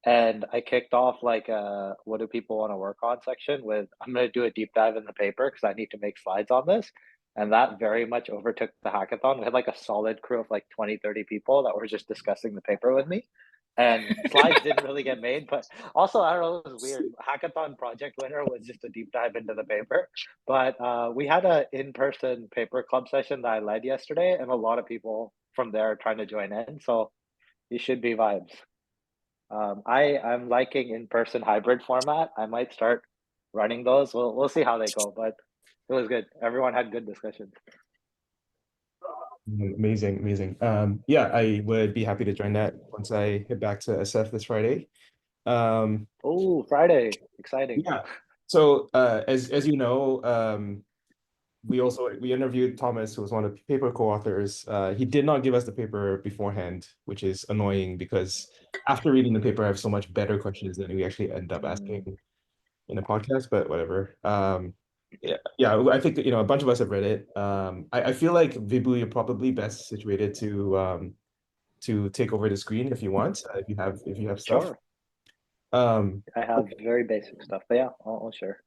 And I kicked off like what do people want to work on section with I'm going to do a deep dive in the paper because I need to make slides on this. And that very much overtook the hackathon. We had like a solid crew of like 20, 30 people that were just discussing the paper with me. And slides didn't really get made, but also I don't know, it was weird. Hackathon project winner was just a deep dive into the paper. But we had a in-person paper club session that I led yesterday, and a lot of people from there are trying to join in. So it should be vibes. I'm liking in-person hybrid format. I might start running those. We'll see how they go, but it was good. Everyone had good discussions. Amazing, amazing. Yeah, I would be happy to join that once I head back to SF this Friday. Um, Oh, Friday. Exciting. yeah. So as you know, we interviewed Thomas, who was one of the paper co-authors. He did not give us the paper beforehand, which is annoying because after reading the paper, I have so much better questions than we actually end up Mm, asking in a podcast, but whatever. Yeah, yeah, I think a bunch of us have read it. I feel like Vibu, you're probably best situated to take over the screen if you want, if you have stuff. sure. Um, I have very basic stuff, but yeah, I'll share.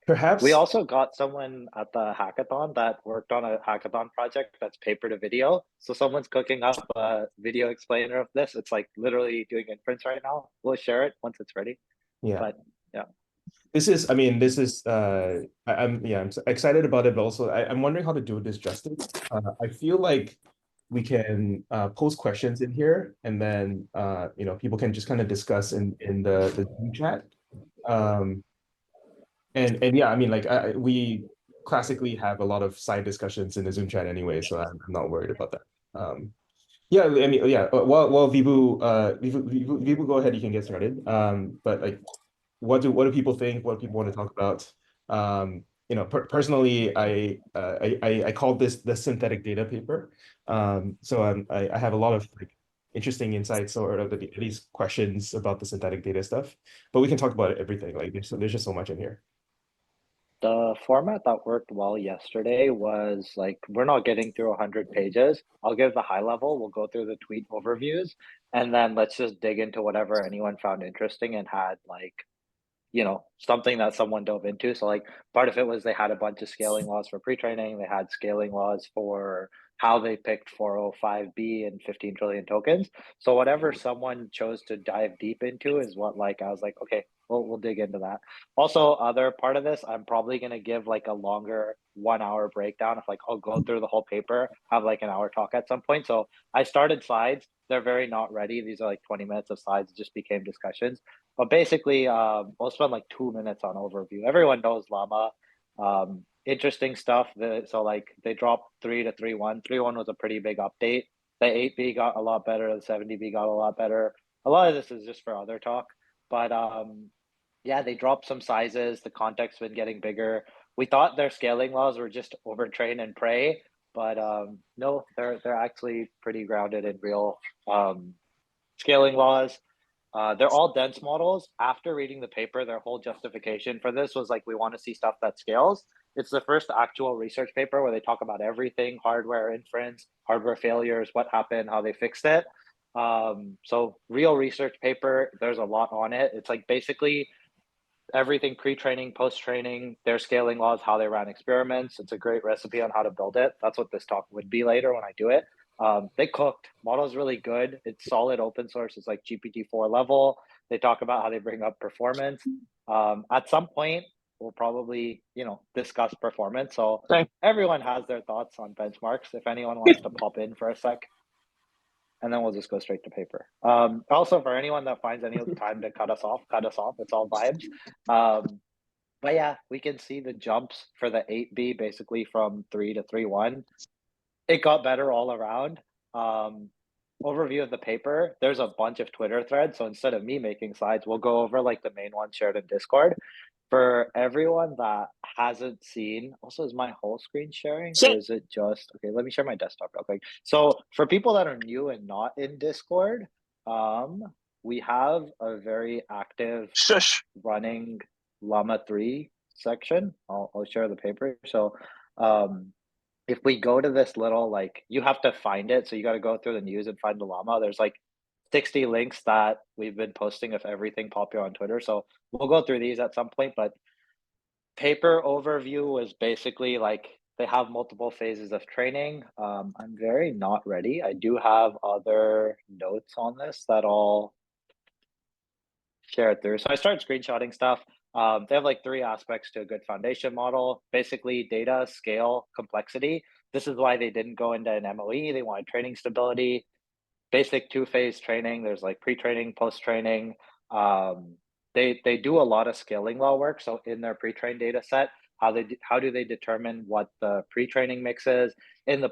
We Perhaps, also got someone at the hackathon that worked on a hackathon project that's paper to video. So someone's cooking up a video explainer of this. It's like literally doing inference right now. We'll share it once it's ready. yeah. But yeah. I mean, this is I'm excited about it, but also I'm wondering how to do this justice. I feel like we can post questions in here, and then people can just kind of discuss in the Zoom chat. Um, and yeah, I mean, like we classically have a lot of side discussions in the Zoom chat anyway, so I'm not worried about that. Yeah, I mean, yeah. While Vibu, go ahead. You can get started. But like, what do people think? What do people want to talk about? Personally, I called this the synthetic data paper. So I have a lot of like interesting insights or at least questions about the synthetic data stuff. But we can talk about everything. Like there's just so much in here. The format that worked well yesterday was like we're not getting through 100 pages. I'll give the high level, we'll go through the tweet overviews, and then let's just dig into whatever anyone found interesting and had like something that someone dove into. So like part of it was they had a bunch of scaling laws for pre-training. They had scaling laws for how they picked 405B and 15 trillion tokens. So whatever someone chose to dive deep into is what like I was like, okay, we'll dig into that. Also, other part of this, I'm probably gonna give like a longer 1 hour breakdown of like I'll go through the whole paper, have like an hour talk at some point. So I started slides. They're very not ready. These are like 20 minutes of slides. It just became discussions. But basically, we'll spend like 2 minutes on overview. Everyone knows Llama. Interesting stuff. So like they dropped 3 to 3.1. 3.1 was a pretty big update. The 8B got a lot better. The 70B got a lot better. A lot of this is just for other talk. But yeah, they dropped some sizes. The context's been getting bigger. We thought their scaling laws were just overtrain and pray, but no, they're actually pretty grounded in real scaling laws. They're all dense models. After reading the paper, their whole justification for this was like, we want to see stuff that scales. It's the first actual research paper where they talk about everything hardware inference, hardware failures, what happened, how they fixed it. So, real research paper, there's a lot on it. It's like basically everything pre-training, post-training, their scaling laws, how they ran experiments. It's a great recipe on how to build it. That's what this talk would be later when I do it. They cooked. Model is really good. It's solid open source. It's like GPT-4 level. They talk about how they bring up performance. At some point, we'll probably, discuss performance. So Okay. everyone has their thoughts on benchmarks. If anyone wants to pop in for a sec, and then we'll just go straight to paper. Also, for anyone that finds any time to cut us off, cut us off. It's all vibes. But yeah, we can see the jumps for the 8B basically from 3 to 3.1. It got better all around. Um, Overview of the paper, there's a bunch of Twitter threads. So instead of me making slides, we'll go over like the main one shared in Discord. For everyone that hasn't seen, also is my whole screen sharing or is it just okay? Let me share my desktop real quick. So for people that are new and not in Discord, um, we have a very active Shush. running Llama 3 section. I'll share the paper. So um if we go to this little like you have to find it, so you got to go through the news and find the llama. There's like 60 links that we've been posting of everything popular on Twitter. So we'll go through these at some point, but paper overview was basically like they have multiple phases of training. I'm very not ready. I do have other notes on this that I'll share it through. So I started screenshotting stuff. They have like three aspects to a good foundation model, basically data, scale, complexity. This is why they didn't go into an MOE. They wanted training stability, basic two-phase training. There's like pre-training, post-training. Um, they do a lot of scaling law work. So in their pre-trained data set, how do they determine what the pre-training mix is? In the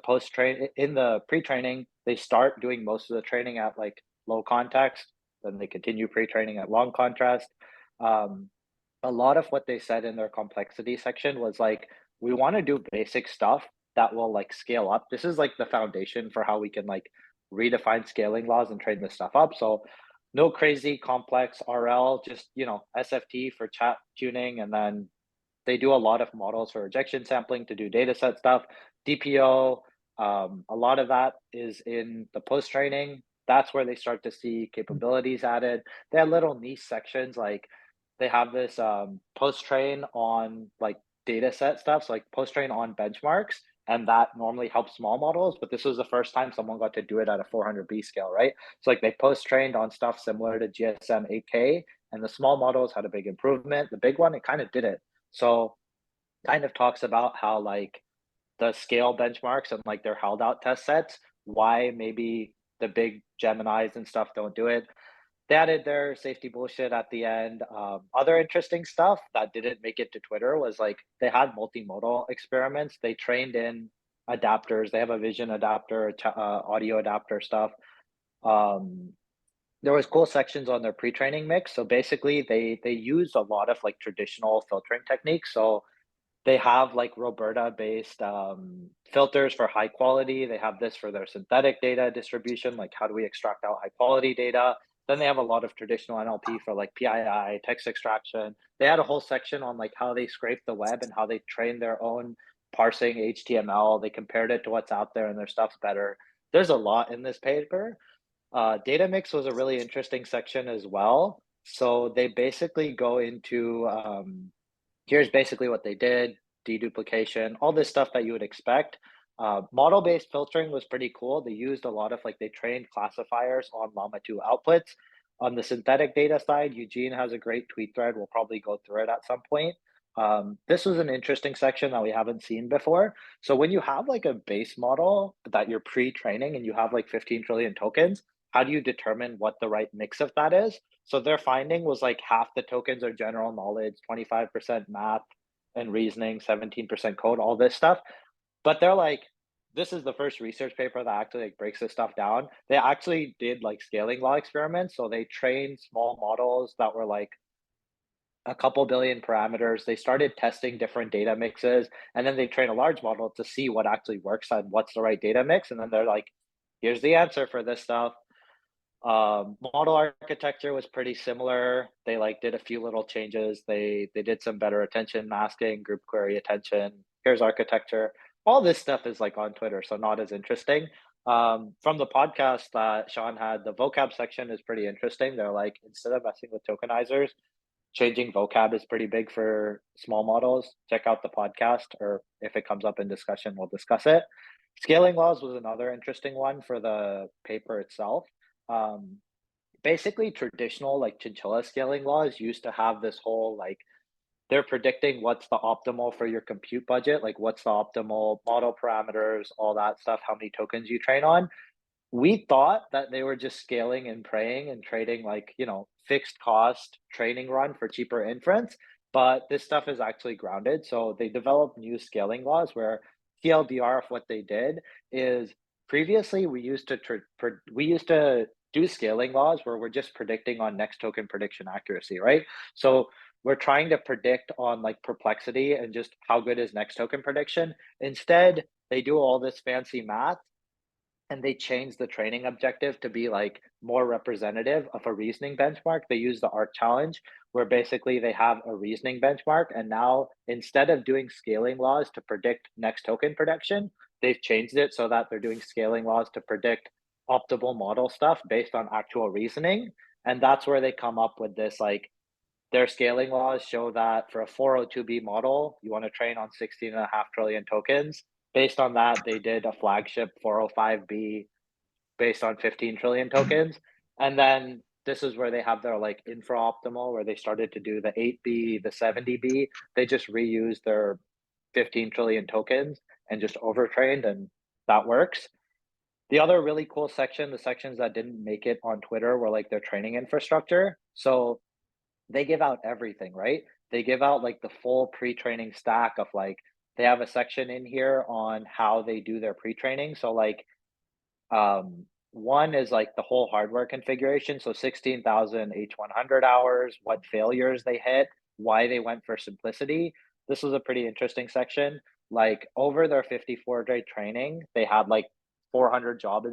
pre-training, they start doing most of the training at like low context, then they continue pre-training at long contrast. Um, a lot of what they said in their complexity section was like, we want to do basic stuff that will like scale up. This is like the foundation for how we can like redefine scaling laws and train this stuff up. So no crazy complex RL, just SFT for chat tuning, and then they do a lot of models for rejection sampling to do data set stuff. DPO, a lot of that is in the post training. That's where they start to see capabilities added. They have little niche sections like they have this post train on like data set stuff, so like post train on benchmarks, and that normally helps small models. But this was the first time someone got to do it at a 400B scale, right? So like they post trained on stuff similar to GSM 8K, and the small models had a big improvement. The big one, it kind of did it. So kind of talks about how like the scale benchmarks and like their held out test sets, why maybe the big Geminis and stuff don't do it. They added their safety bullshit at the end. Other interesting stuff that didn't make it to Twitter was like they had multimodal experiments. They trained in adapters. They have a vision adapter, audio adapter stuff. Um, there was cool sections on their pre-training mix. So basically, they used a lot of like traditional filtering techniques. So they have like Roberta based filters for high quality. They have this for their synthetic data distribution, like how do we extract out high quality data. Then they have a lot of traditional NLP for like PII, text extraction. They had a whole section on like how they scrape the web and how they train their own parsing HTML. They compared it to what's out there and their stuff's better. There's a lot in this paper. Data mix was a really interesting section as well. So they basically go into here's basically what they did, deduplication, all this stuff that you would expect. Model-based filtering was pretty cool. They used a lot of like they trained classifiers on Llama 2 outputs. On the synthetic data side, Eugene has a great tweet thread. We'll probably go through it at some point. This was an interesting section that we haven't seen before. So when you have like a base model that you're pre-training and you have like 15 trillion tokens, how do you determine what the right mix of that is? So their finding was like half the tokens are general knowledge, 25% math and reasoning, 17% code, all this stuff. But they're like, this is the first research paper that actually like breaks this stuff down. They actually did like scaling law experiments. So they trained small models that were like a couple billion parameters. They started testing different data mixes, and then they train a large model to see what actually works and what's the right data mix. And then they're like, here's the answer for this stuff. Model architecture was pretty similar. They like did a few little changes. They did some better attention masking, group query attention. Here's architecture. All this stuff is like on Twitter, so not as interesting. From the podcast that Sean had, the vocab section is pretty interesting. They're like, instead of messing with tokenizers, changing vocab is pretty big for small models. Check out the podcast, or if it comes up in discussion, we'll discuss it. Scaling laws was another interesting one for the paper itself. Um, Basically, traditional like chinchilla scaling laws used to have this whole like they're predicting what's the optimal for your compute budget, like what's the optimal model parameters, all that stuff, how many tokens you train on. We thought that they were just scaling and praying and trading like, fixed cost training run for cheaper inference, but this stuff is actually grounded. So they developed new scaling laws where TLDR of what they did is previously we used to do scaling laws where we're just predicting on next token prediction accuracy, right? So we're trying to predict on like perplexity and just how good is next token prediction. Instead, they do all this fancy math and they changed the training objective to be like more representative of a reasoning benchmark. They use the ARC challenge where basically they have a reasoning benchmark. And now instead of doing scaling laws to predict next token prediction, they've changed it so that they're doing scaling laws to predict optimal model stuff based on actual reasoning. And that's where they come up with this like their scaling laws show that for a 402B model, you want to train on 16.5 trillion tokens. Based on that, they did a flagship 405B based on 15 trillion tokens. And then this is where they have their like infra optimal, where they started to do the 8B, the 70B. They just reused their 15 trillion tokens and just overtrained, and that works. The other really cool section, the sections that didn't make it on Twitter, were like their training infrastructure. So they give out everything, right? They give out like the full pre-training stack of like they have a section in here on how they do their pre-training. So like one is like the whole hardware configuration. So 16,000 H100 hours, what failures they hit, why they went for simplicity. This was a pretty interesting section. Like over their 54-day training, they had like 400 job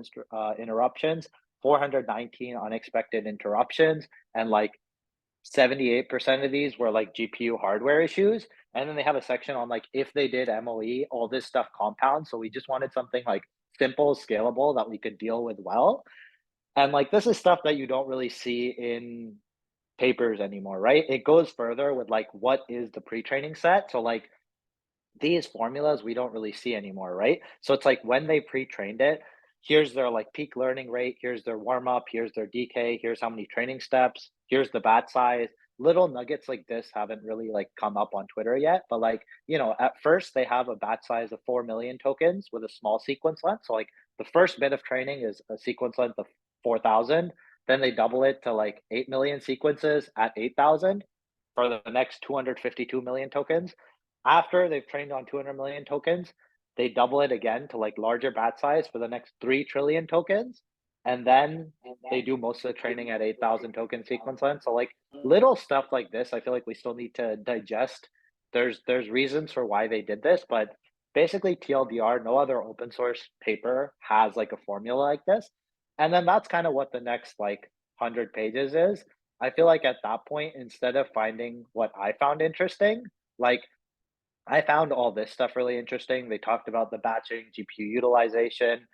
interruptions, 419 unexpected interruptions, and like 78% of these were like GPU hardware issues. And then they have a section on like if they did MOE, all this stuff compounds. So we just wanted something like simple, scalable that we could deal with well. And like this is stuff that you don't really see in papers anymore, right? It goes further with like what is the pre-training set. So like these formulas we don't really see anymore, right? So it's like when they pre-trained it, here's their like peak learning rate, here's their warm up, here's their DK, here's how many training steps, here's the bat size. Little nuggets like this haven't really like come up on Twitter yet, but like, you know, at first they have a bat size of 4 million tokens with a small sequence length. So like the first bit of training is a sequence length of 4,000, then they double it to like 8 million sequences at 8,000 for the next 252 million tokens. After they've trained on 200 million tokens, they double it again to like larger bat size for the next 3 trillion tokens. And then they do most of the training at 8,000 token sequence length. So like little stuff like this, I feel like we still need to digest. There's reasons for why they did this, but basically TLDR, no other open source paper has like a formula like this. And then that's kind of what the next like 100 pages is. I feel like at that point, instead of finding what I found interesting, like I found all this stuff really interesting. They talked about the batching, GPU utilization,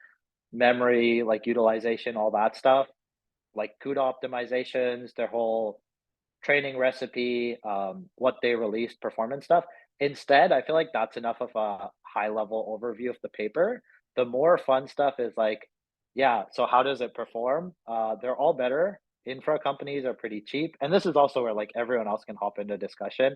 memory, like utilization, all that stuff, like CUDA optimizations, their whole training recipe, what they released, performance stuff. Instead, I feel like that's enough of a high level overview of the paper. The more fun stuff is like, yeah, so how does it perform? They're all better. Infra companies are pretty cheap. And this is also where like everyone else can hop into discussion.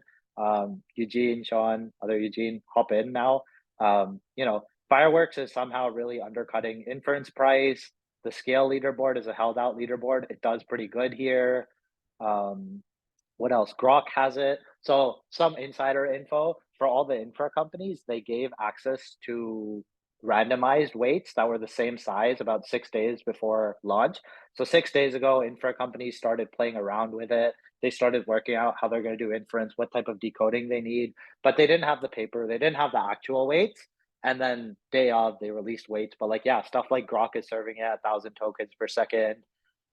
Eugene, Sean, other Eugene, hop in now. You know, Fireworks is somehow really undercutting inference price. The scale leaderboard is a held out leaderboard. It does pretty good here. Um, what else? Grok has it. So some insider info for all the infra companies, they gave access to randomized weights that were the same size about 6 days before launch. So 6 days ago, infra companies started playing around with it. They started working out how they're going to do inference, what type of decoding they need, but they didn't have the paper. They didn't have the actual weights. And then day of, they released weights. But like, yeah, stuff like Grok is serving at 1,000 tokens per second.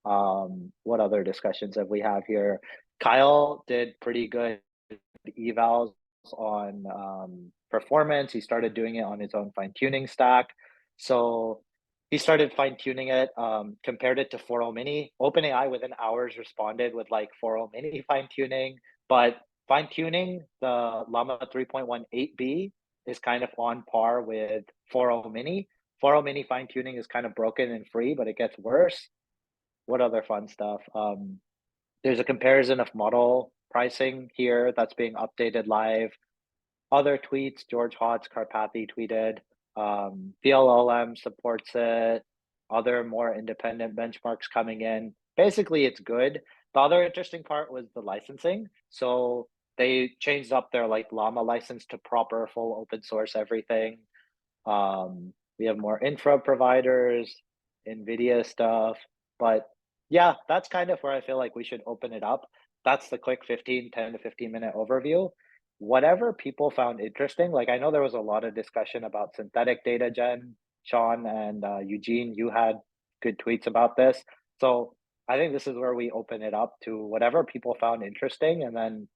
What other discussions have we have here? Kyle did pretty good evals on performance. He started doing it on his own fine tuning stack. So he started fine tuning it, compared it to 4.0 mini. OpenAI within hours responded with like 4.0 mini fine tuning, but fine tuning the Llama 3.18B is kind of on par with 4.0 mini. 4.0 mini fine tuning is kind of broken and free, but it gets worse. What other fun stuff? There's a comparison of model pricing here that's being updated live. Other tweets, George Hotz Karpathy tweeted, LLM supports it, other more independent benchmarks coming in. Basically, it's good. The other interesting part was the licensing. So they changed up their like Llama license to proper full open source everything. We have more infra providers, NVIDIA stuff, but yeah, that's kind of where I feel like we should open it up. That's the quick 10 to 15 minute overview. Whatever people found interesting, like I know there was a lot of discussion about synthetic data gen, Sean and Eugene, you had good tweets about this. So I think this is where we open it up to whatever people found interesting, and then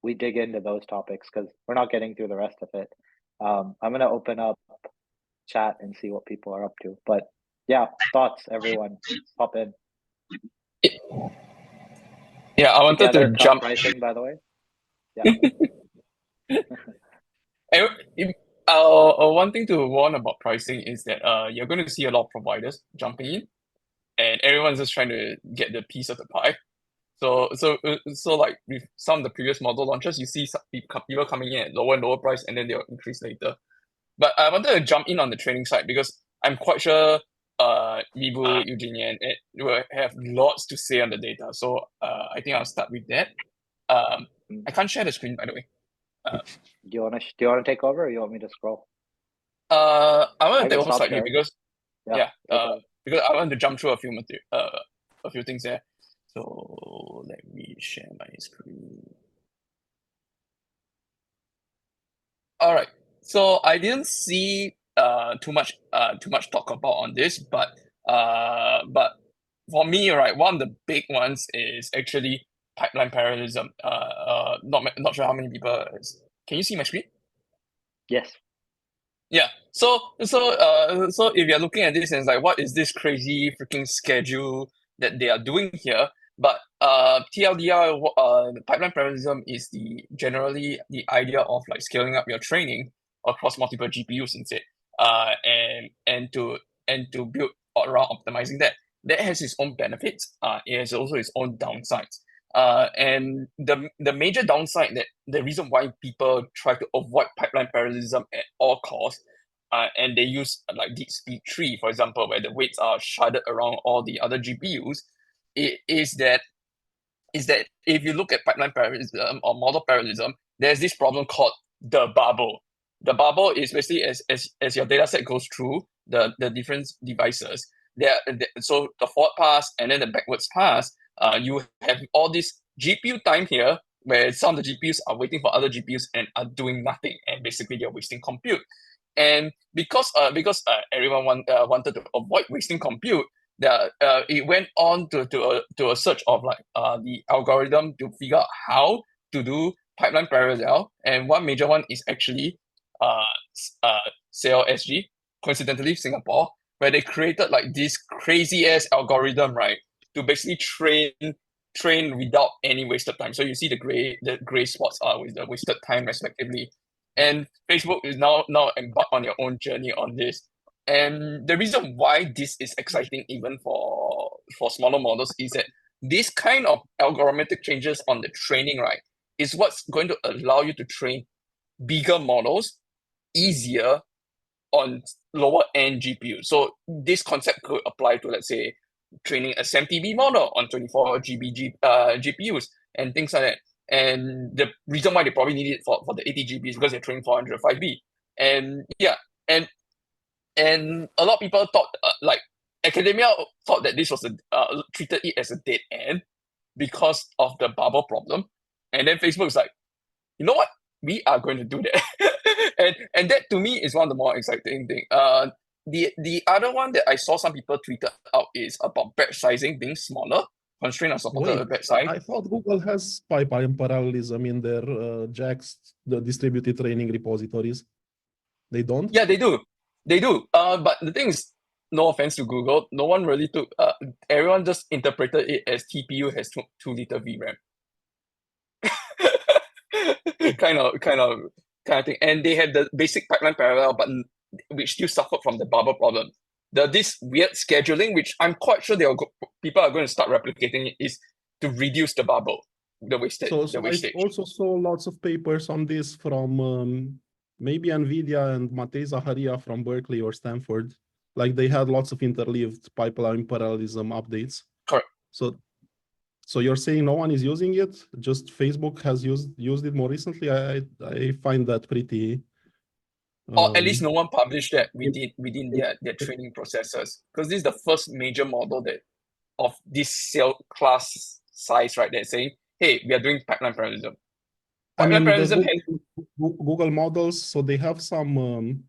we dig into those topics because we're not getting through the rest of it. I'm going to open up chat and see what people are up to. But yeah, that's kind of where I feel like we should open it up. That's the quick 10 to 15 minute overview. Whatever people found interesting, and then we dig into those topics because we're not getting through the rest of it. I'm going to open up chat and see what people are up to. But. Yeah, thoughts, everyone, pop in. Yeah, I wanted to Together, cut jump. pricing, by the way. Yeah. One thing to warn about pricing is that you're going to see a lot of providers jumping in, and everyone's just trying to get the piece of the pie. So like with some of the previous model launches, you see some people coming in at lower and lower price, and then they'll increase later. But I wanted to jump in on the training side because I'm quite sure Mibu, Eugenia, and Ed will have lots to say on the data. So I think I'll start with that. I can't share the screen, by the way. Do you wanna take over, or you want me to scroll? I want I to take can over stop slightly sharing. because Yeah, go for it. because I want to jump through a few things there. So let me share my screen. All right. So I didn't see too much talk about on this, but for me, right, one of the big ones is actually pipeline parallelism. Not sure how many people can you see my screen? Yes. Yeah. So if you're looking at this and it's like, what is this crazy freaking schedule that they are doing here? But TLDR, pipeline parallelism is generally the idea of like scaling up your training across multiple GPUs instead. And to build around optimizing that. That has its own benefits. It has also its own downsides. And the major downside, that the reason why people try to avoid pipeline parallelism at all costs, and they use like deep speed tree, for example, where the weights are sharded around all the other GPUs, it is that if you look at pipeline parallelism or model parallelism, there's this problem called the bubble. The bubble is basically as your data set goes through the different devices, so the forward pass and then the backwards pass, you have all this GPU time here where some of the GPUs are waiting for other GPUs and are doing nothing, and basically you're wasting compute. And because everyone wanted to avoid wasting compute, it went on to a search of like the algorithm to figure out how to do pipeline parallel. And one major one is actually SG, coincidentally Singapore, where they created like this crazy ass algorithm, right, to basically train without any wasted time. So you see the gray spots are with the wasted time respectively. And Facebook is now embarked on your own journey on this. And the reason why this is exciting even for smaller models is that this kind of algorithmic changes on the training, right, is what's going to allow you to train bigger models easier on lower end GPU. So this concept could apply to, let's say, training a SAMTB model on 24 GB GPUs and things like that. And the reason why they probably need it for the 80 GB is because they're training 405B. And yeah, and a lot of people thought like academia thought that this was treated it as a dead end because of the bubble problem. And then Facebook is like, you know what? We are going to do that. and that to me is one of the more exciting thing. The other one that I saw some people tweeted out is about batch sizing being smaller, constraint on supported Wait, batch size. I thought Google has pipeline parallelism in their JAX, the distributed training repositories. They don't? Yeah, they do. They do. But the thing is, no offense to Google, no one really took. Everyone just interpreted it as TPU has 2 liter VRAM. kind of thing. And they had the basic pipeline parallel, but which still suffered from the bubble problem. This weird scheduling, which I'm quite sure people are going to start replicating it, is to reduce the bubble, the wastage. I also saw lots of papers on this from maybe NVIDIA and Matei Zaharia from Berkeley or Stanford. Like they had lots of interleaved pipeline parallelism updates. Correct. So you're saying no one is using it? Just Facebook has used it more recently? I find that pretty. Or at least no one published that within their training processes, because this is the first major model that of this cell class size, right? That's saying, hey, we are doing pipeline parallelism. Google models, so they have some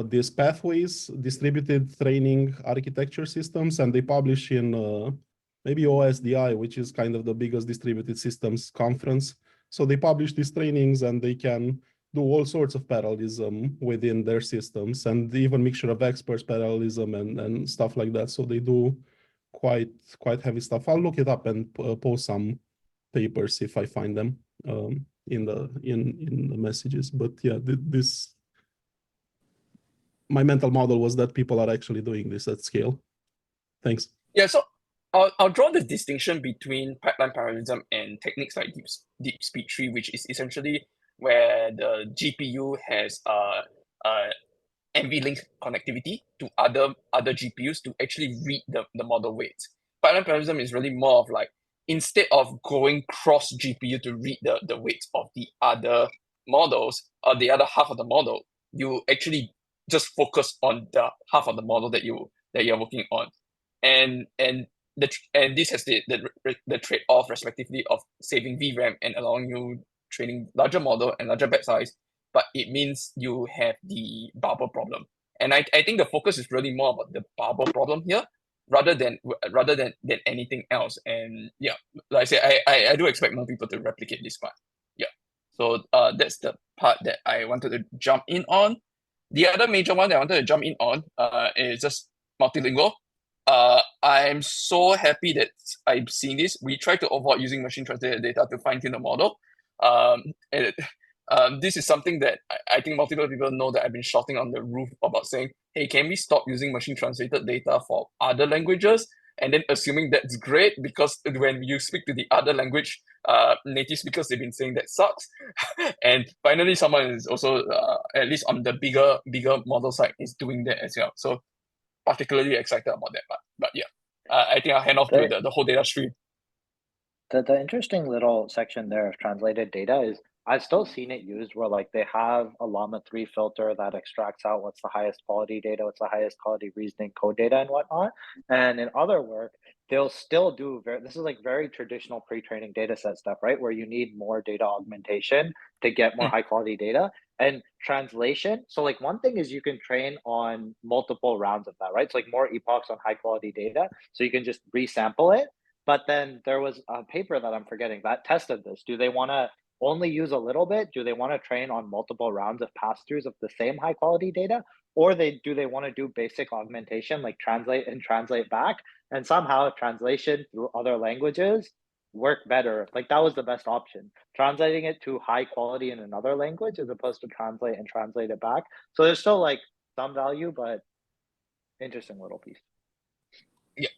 these pathways, distributed training architecture systems, and they publish in maybe OSDI, which is kind of the biggest distributed systems conference. So they publish these trainings and they can do all sorts of parallelism within their systems, and even mixture of experts parallelism and stuff like that. So they do quite heavy stuff. I'll look it up and post some papers if I find them in the messages. But yeah, this my mental model was that people are actually doing this at scale. Thanks. Yeah, so I'll draw the distinction between pipeline parallelism and techniques like deep speed tree, which is essentially where the GPU has NVLink connectivity to other GPUs to actually read the model weights. Pipeline parallelism is really more of like, instead of going cross GPU to read the weights of the other models or the other half of the model, you actually just focus on the half of the model that you're working on. And this has the trade-off respectively of saving VRAM and allowing you training larger model and larger batch size, but it means you have the bubble problem. And I think the focus is really more about the bubble problem here rather than anything else. And yeah, like I said, I do expect more people to replicate this part. Yeah. So that's the part that I wanted to jump in on. The other major one that I wanted to jump in on is just multilingual. I'm so happy that I'm seeing this. We try to avoid using machine translated data to fine-tune the model. This is something that I think multiple people know that I've been shouting on the roof about, saying, hey, can we stop using machine translated data for other languages? And then assuming that's great, because when you speak to the other language native speakers, they've been saying that sucks. And finally, someone is also, at least on the bigger model side, is doing that as well. So particularly excited about that part. But yeah, I think I'll hand off to the whole data stream. The interesting little section there of translated data is I've still seen it used where like they have a Llama 3 filter that extracts out what's the highest quality data, what's the highest quality reasoning code data and whatnot. And in other work, they'll still do this is like very traditional pre-training data set stuff, right? Where you need more data augmentation to get more high quality data. And translation, so like one thing is you can train on multiple rounds of that, right? So like more epochs on high quality data. So you can just resample it. But then there was a paper that I'm forgetting that tested this. Do they want to only use a little bit? Do they want to train on multiple rounds of pass-throughs of the same high quality data? Or do they want to do basic augmentation, like translate and translate back? And somehow translation through other languages work better. Like that was the best option. Translating it to high quality in another language as opposed to translate it back. So there's still like some value, but interesting little piece. Yeah.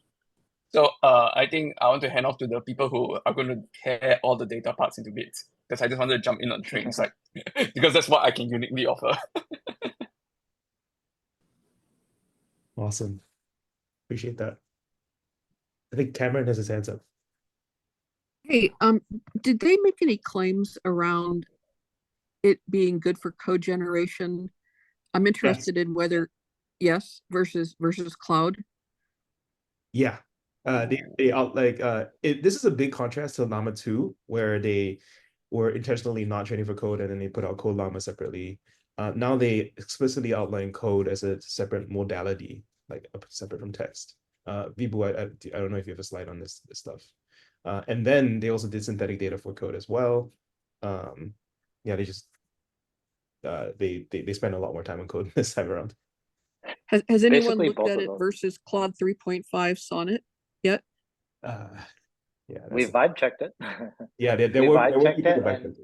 So I think I want to hand off to the people who are going to tear all the data parts into bits, because I just wanted to jump in on the training side because that's what I can uniquely offer. Awesome. Appreciate that. I think Cameron has his hands up. Hey, did they make any claims around it being good for code generation? I'm interested in whether yes versus cloud. Yeah. They out like this is a big contrast to Llama 2, where they were intentionally not training for code and then they put out code Llama separately. Now they explicitly outline code as a separate modality, like separate from text. Vibhu, I don't know if you have a slide on this stuff. And then they also did synthetic data for code as well. Yeah, they just they spend a lot more time on code this time around. Has anyone Basically, looked at it versus Claude 3.5 Sonnet yet? Yeah, we vibe checked it. Yeah, we vibe checked it, and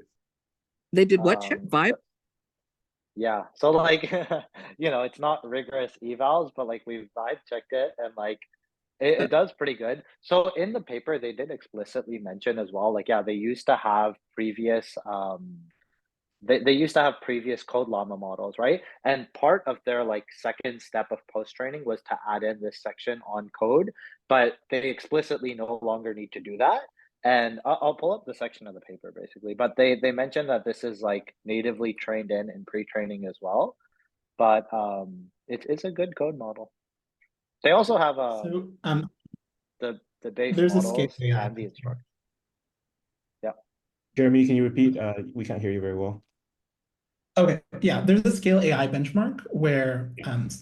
they did what check? Vibe? Yeah, so like it's not rigorous evals, but like we vibe checked it, and like it does pretty good. So in the paper, they did explicitly mention as well, like, yeah, they used to have previous they used to have previous code llama models, right? And part of their like second step of post training was to add in this section on code, but they explicitly no longer need to do that. And I'll pull up the section of the paper basically, but they mentioned that this is like natively trained in pre-training as well, but it's a good code model. They also have the base models and the instructor. Yeah. Jeremy, can you repeat? We can't hear you very well. Okay, yeah, there's a scale AI benchmark where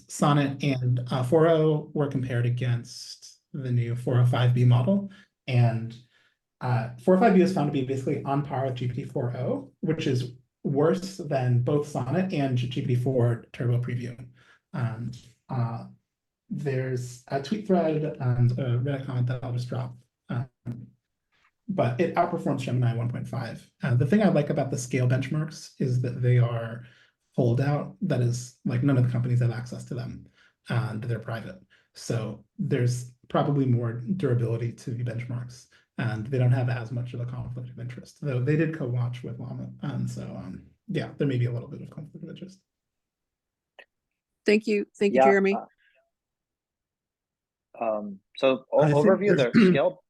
Sonnet and 4.0 were compared against the new 4.05b model, and 4.05b is found to be basically on par with GPT 4.0, which is worse than both Sonnet and GPT-4 Turbo Preview. There's a tweet thread and a Reddit comment that I'll just drop. But it outperforms Gemini 1.5. The thing I like about the scale benchmarks is that they are holdout. That is, like, none of the companies have access to them, and they're private. So there's probably more durability to the benchmarks, and they don't have as much of a conflict of interest. Though they did co-watch with Llama, and so yeah, there may be a little bit of conflict of interest. Thank you, Yeah, Jeremy. So I think overview, there's- the scale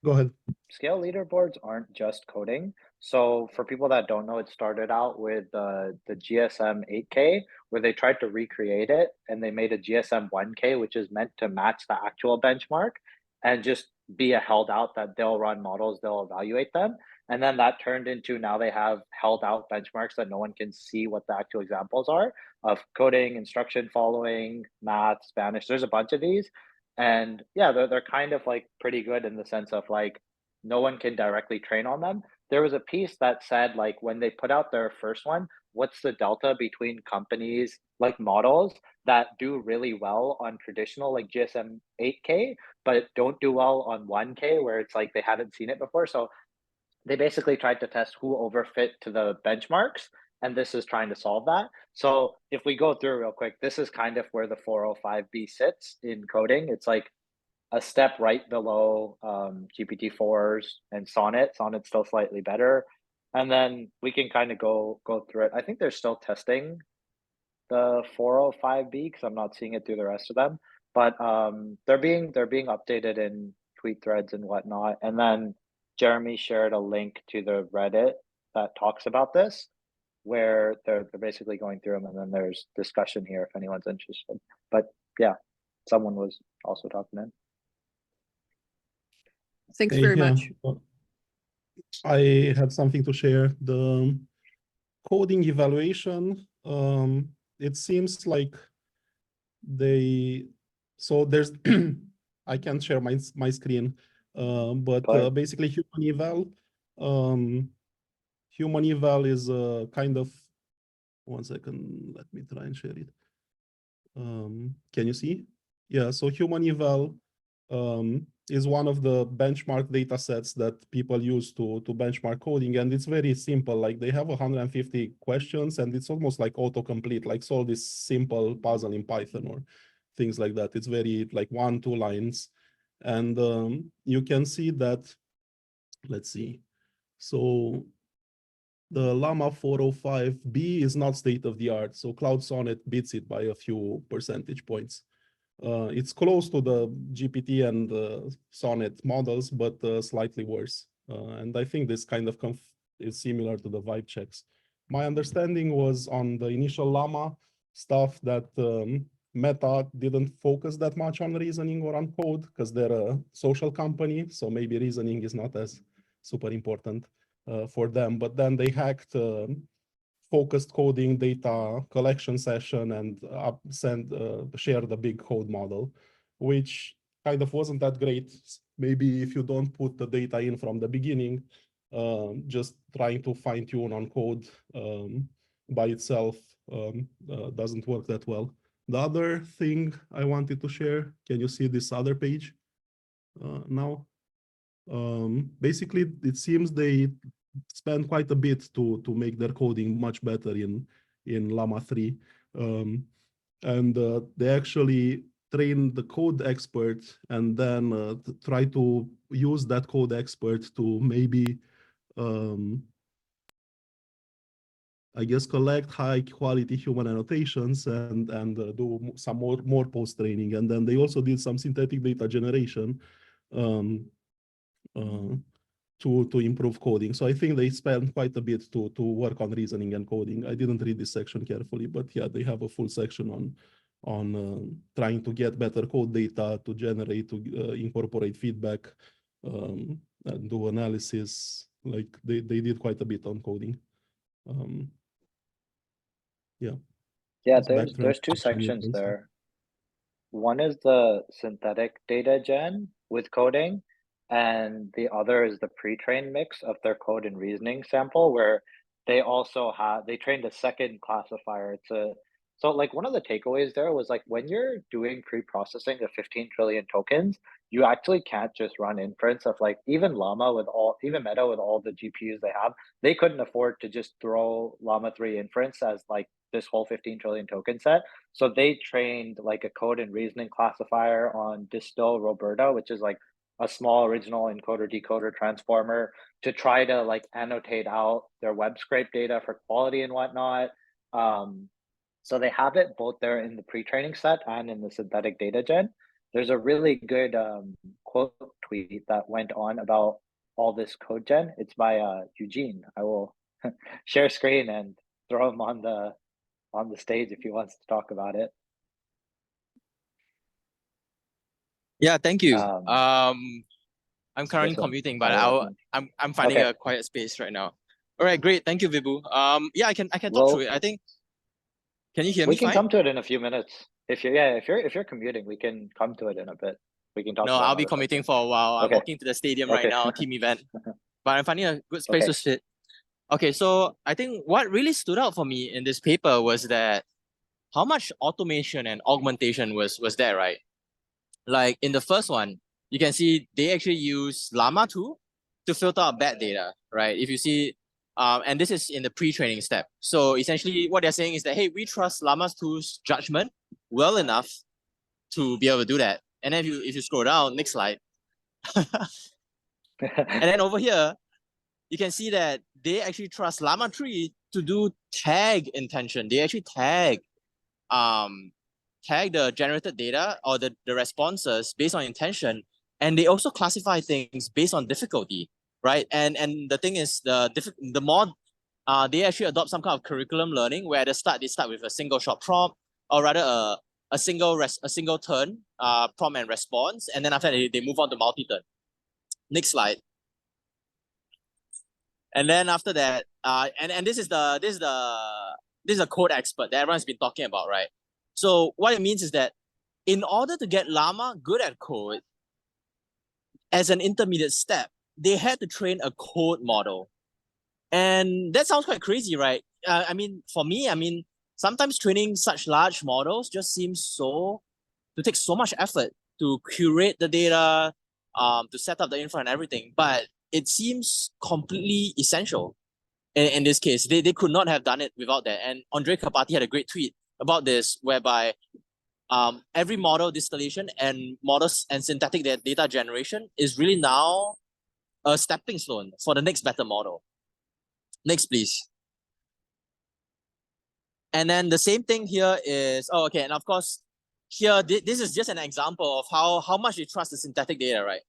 Go ahead. scale leaderboards aren't just coding. So for people that don't know, it started out with the GSM 8K, where they tried to recreate it, and they made a GSM 1K, which is meant to match the actual benchmark and just be a held out that they'll run models, they'll evaluate them. And then that turned into, now they have held out benchmarks that no one can see what the actual examples are of coding, instruction following, math, Spanish. There's a bunch of these. And yeah, they're kind of like pretty good in the sense of like no one can directly train on them. There was a piece that said, like, when they put out their first one, what's the delta between companies like models that do really well on traditional like GSM 8K, but don't do well on 1K, where it's like they haven't seen it before. So they basically tried to test who overfit to the benchmarks, and this is trying to solve that. So if we go through real quick, this is kind of where the 405B sits in coding. It's like a step right below GPT-4s and Sonnet. Sonnet's still slightly better. And then we can kind of go through it. I think they're still testing the 405B because I'm not seeing it through the rest of them. But they're being updated in tweet threads and whatnot. And then Jeremy shared a link to the Reddit that talks about this, where they're basically going through them, and then there's discussion here if anyone's interested. But yeah, someone was also talking in. Thanks Hey, very yeah, much. I had something to share. The coding evaluation, it seems like so there's I can't share my screen, but basically human eval is a kind of, one second, let me try and share it. Can you see? Yeah, so human eval is one of the benchmark data sets that people use to benchmark coding, and it's very simple. Like, they have 150 questions, and it's almost like autocomplete, like solve this simple puzzle in Python or things like that. It's very like 1-2 lines, and you can see that. Let's see. So the Llama 405B is not state of the art, so Cloud Sonnet beats it by a few percentage points. It's close to the GPT and Sonnet models, but slightly worse. And I think this kind of is similar to the vibe checks. My understanding was on the initial Llama stuff that Meta didn't focus that much on reasoning or on code because they're a social company, so maybe reasoning is not as super important for them. But then they hacked focused coding data collection session and shared a big code model, which kind of wasn't that great. Maybe if you don't put the data in from the beginning, just trying to fine tune on code by itself doesn't work that well. The other thing I wanted to share, can you see this other page now? Basically, it seems they spend quite a bit to make their coding much better in Llama 3. And they actually train the code expert and then try to use that code expert to maybe, I guess, collect high quality human annotations and do some more post training. And then they also did some synthetic data generation to improve coding. So I think they spend quite a bit to work on reasoning and coding. I didn't read this section carefully, but yeah, they have a full section on trying to get better code data to generate, to incorporate feedback and do analysis. Like they did quite a bit on coding. Yeah. Yeah, there's two sections there. One is the synthetic data gen with coding, and the other is the pre-trained mix of their code and reasoning sample, where they also they trained a second classifier to so like one of the takeaways there was like when you're doing pre-processing of 15 trillion tokens, you actually can't just run inference of like even Llama with all even Meta with all the GPUs they have, they couldn't afford to just throw Llama 3 inference as like this whole 15 trillion token set. So they trained like a code and reasoning classifier on Disto Roberta, which is like a small original encoder decoder transformer to try to like annotate out their web scrape data for quality and whatnot. So they have it both there in the pre-training set and in the synthetic data gen. There's a really good quote tweet that went on about all this code gen. It's by Eugene. I will share screen and throw him on the stage if he wants to talk about it. Yeah, thank you. I'm This currently one. commuting, but Oh, I'm finding okay. a quiet space right now. All right, great. Thank you, Vibhu. Yeah, I can talk Well, through it. I think. Can you hear we me can fine? come to it in a few minutes. If you're commuting, we can come to it in a bit. We can talk No, about I'll be another commuting subject. for a while. I'm Okay. walking to the stadium right Okay. now, team event. But I'm finding a good space Okay. to sit. Okay, so I think what really stood out for me in this paper was that how much automation and augmentation was there, right? Like in the first one, you can see they actually use Llama 2 to filter out bad data, right? If you see, and this is in the pre-training step. So essentially what they're saying is that, hey, we trust Llama 2's judgment well enough to be able to do that. And then if you scroll down, next slide. And then over here, you can see that they actually trust Llama 3 to do tag intention. They actually tag the generated data or the responses based on intention. And they also classify things based on difficulty, right? And the thing is, the more they actually adopt some kind of curriculum learning where at the start they start with a single shot prompt, or rather a single turn prompt and response, and then after that they move on to multi-turn. Next slide. And then after that, and this is a code expert that everyone's been talking about, right? So what it means is that in order to get Llama good at code, as an intermediate step, they had to train a code model. And that sounds quite crazy, right? I mean, for me, sometimes training such large models just seems to take so much effort to curate the data, to set up the info and everything. But it seems completely essential in this case. They could not have done it without that. And Andre Kapati had a great tweet about this, whereby every model distillation and models and synthetic data generation is really now a stepping stone for the next better model. Next, please. And then the same thing here is, okay, and of course, here, this is just an example of how much you trust the synthetic data, right?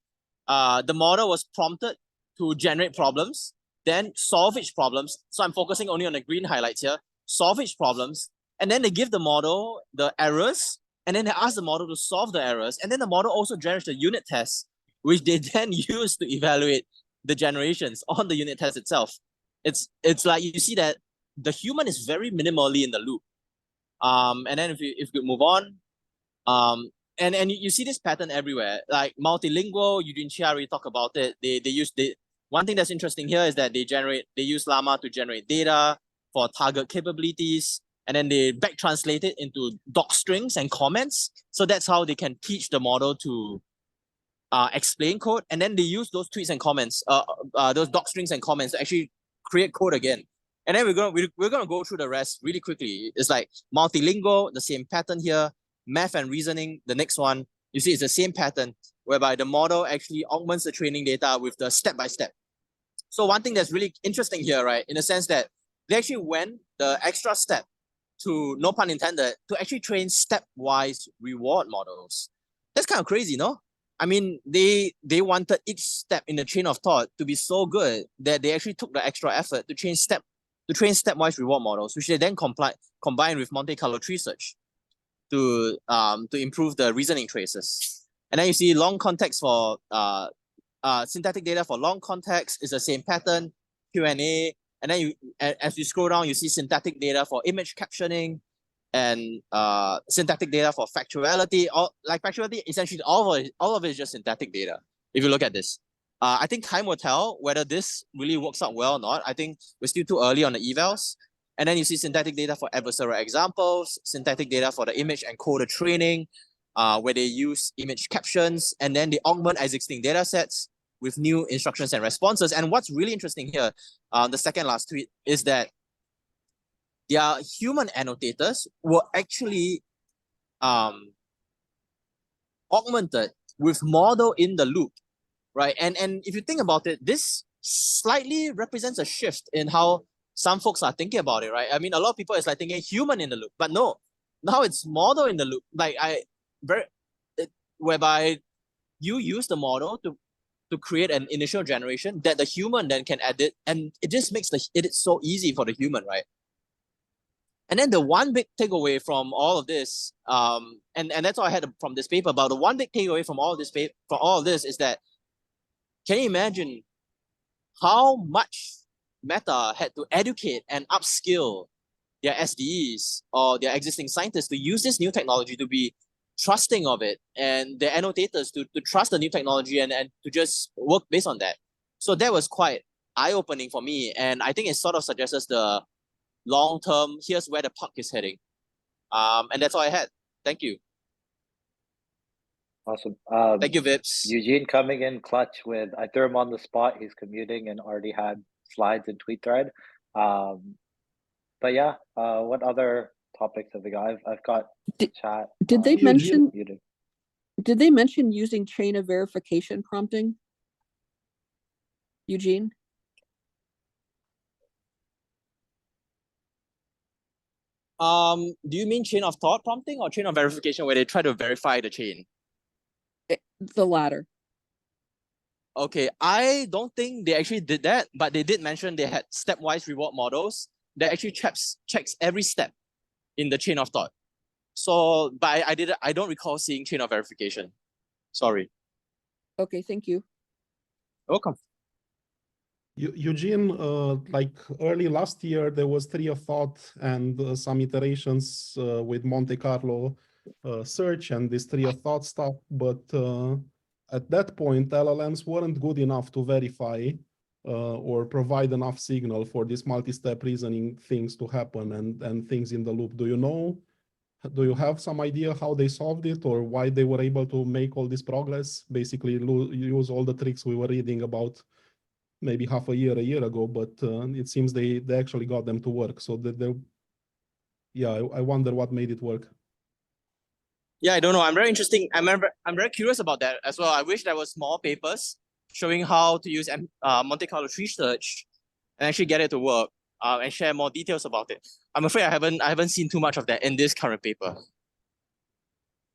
The model was prompted to generate problems, then solve each problems. So I'm focusing only on the green highlights here. Solve each problems, and then they give the model the errors, and then they ask the model to solve the errors, and then the model also generates the unit tests, which they then use to evaluate the generations on the unit test itself. It's like you see that the human is very minimally in the loop. And then if you move on, and you see this pattern everywhere, like multilingual. Eugene Chia already talked about it. One thing that's interesting here is that they use Llama to generate data for target capabilities, and then they back translate it into doc strings and comments. So that's how they can teach the model to explain code, and then they use those tweets and comments, those doc strings and comments to actually create code again. And then we're gonna go through the rest really quickly. It's like multilingual, the same pattern here. Math and reasoning, the next one, you see it's the same pattern, whereby the model actually augments the training data with the step-by-step. So one thing that's really interesting here, right, in the sense that they actually went the extra step to, no pun intended, to actually train stepwise reward models. That's kind of crazy, no? I mean, they wanted each step in the chain of thought to be so good that they actually took the extra effort to train stepwise reward models, which they then combine with Monte Carlo tree search to improve the reasoning traces. And then you see long context for synthetic data for long context is the same pattern, Q&A, and then as you scroll down, you see synthetic data for image captioning, and synthetic data for factuality. Factuality, essentially all of it is just synthetic data, if you look at this. I think time will tell whether this really works out well or not. I think we're still too early on the evals. And then you see synthetic data for adversarial examples, synthetic data for the image encoder training, where they use image captions, and then they augment existing data sets with new instructions and responses. And what's really interesting here, the second last tweet, is that their human annotators were actually augmented with model in the loop, right? And if you think about it, this slightly represents a shift in how some folks are thinking about it, right? I mean, a lot of people is like thinking human in the loop, but no, now it's model in the loop. Like whereby you use the model to create an initial generation that the human then can edit, and it just makes it so easy for the human, right? And then the one big takeaway from all of this, and that's all I had from this paper. But the one big takeaway from all of this is that, can you imagine how much Meta had to educate and upskill their SDEs or their existing scientists to use this new technology, to be trusting of it, and their annotators to trust the new technology and to just work based on that. So that was quite eye-opening for me. And I think it sort of suggests the long-term, here's where the puck is heading. And that's all I had. Thank you. Awesome. Thank you, Vips. Eugene coming in clutch with, I threw him on the spot. He's commuting and already had slides in tweet thread. But yeah, what other topics have we got? I've got chat. Did they Eugene, mention? Did they mention using chain of verification prompting? Eugene? Do you mean chain of thought prompting or chain of verification, where they try to verify the chain? The latter. Okay, I don't think they actually did that, but they did mention they had stepwise reward models that actually checks every step in the chain of thought. So, but I don't recall seeing chain of verification. Sorry. Okay, thank you. Welcome. Eugene, like early last year, there was tree of thought and some iterations with Monte Carlo search and this tree of thought stuff. But at that point, LLMs weren't good enough to verify or provide enough signal for this multi-step reasoning things to happen and things in the loop. Do you have some idea how they solved it, or why they were able to make all this progress? Basically, use all the tricks we were reading about maybe half a year ago, but it seems they actually got them to work. So yeah, I wonder what made it work. Yeah, I don't know. I'm very curious about that as well. I wish there was more papers showing how to use Monte Carlo tree search and actually get it to work, and share more details about it. I'm afraid I haven't seen too much of that in this current paper.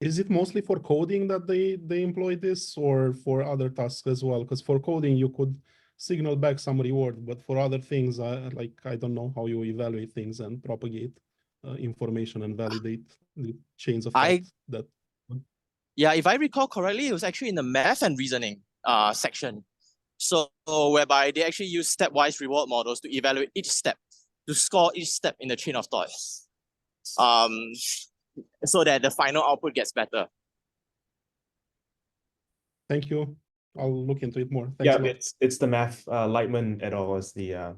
Is it mostly for coding that they employ this, or for other tasks as well? Because for coding, you could signal back some reward, but for other things, I don't know how you evaluate things and propagate information and validate the chains of thought. Yeah, if I recall correctly, it was actually in the math and reasoning section. So whereby they actually use stepwise reward models to evaluate each step, to score each step in the chain of thought, so that the final output gets better. Thank you. I'll look into it more. Thanks. Yeah, it's the math. Lightman et al. Is the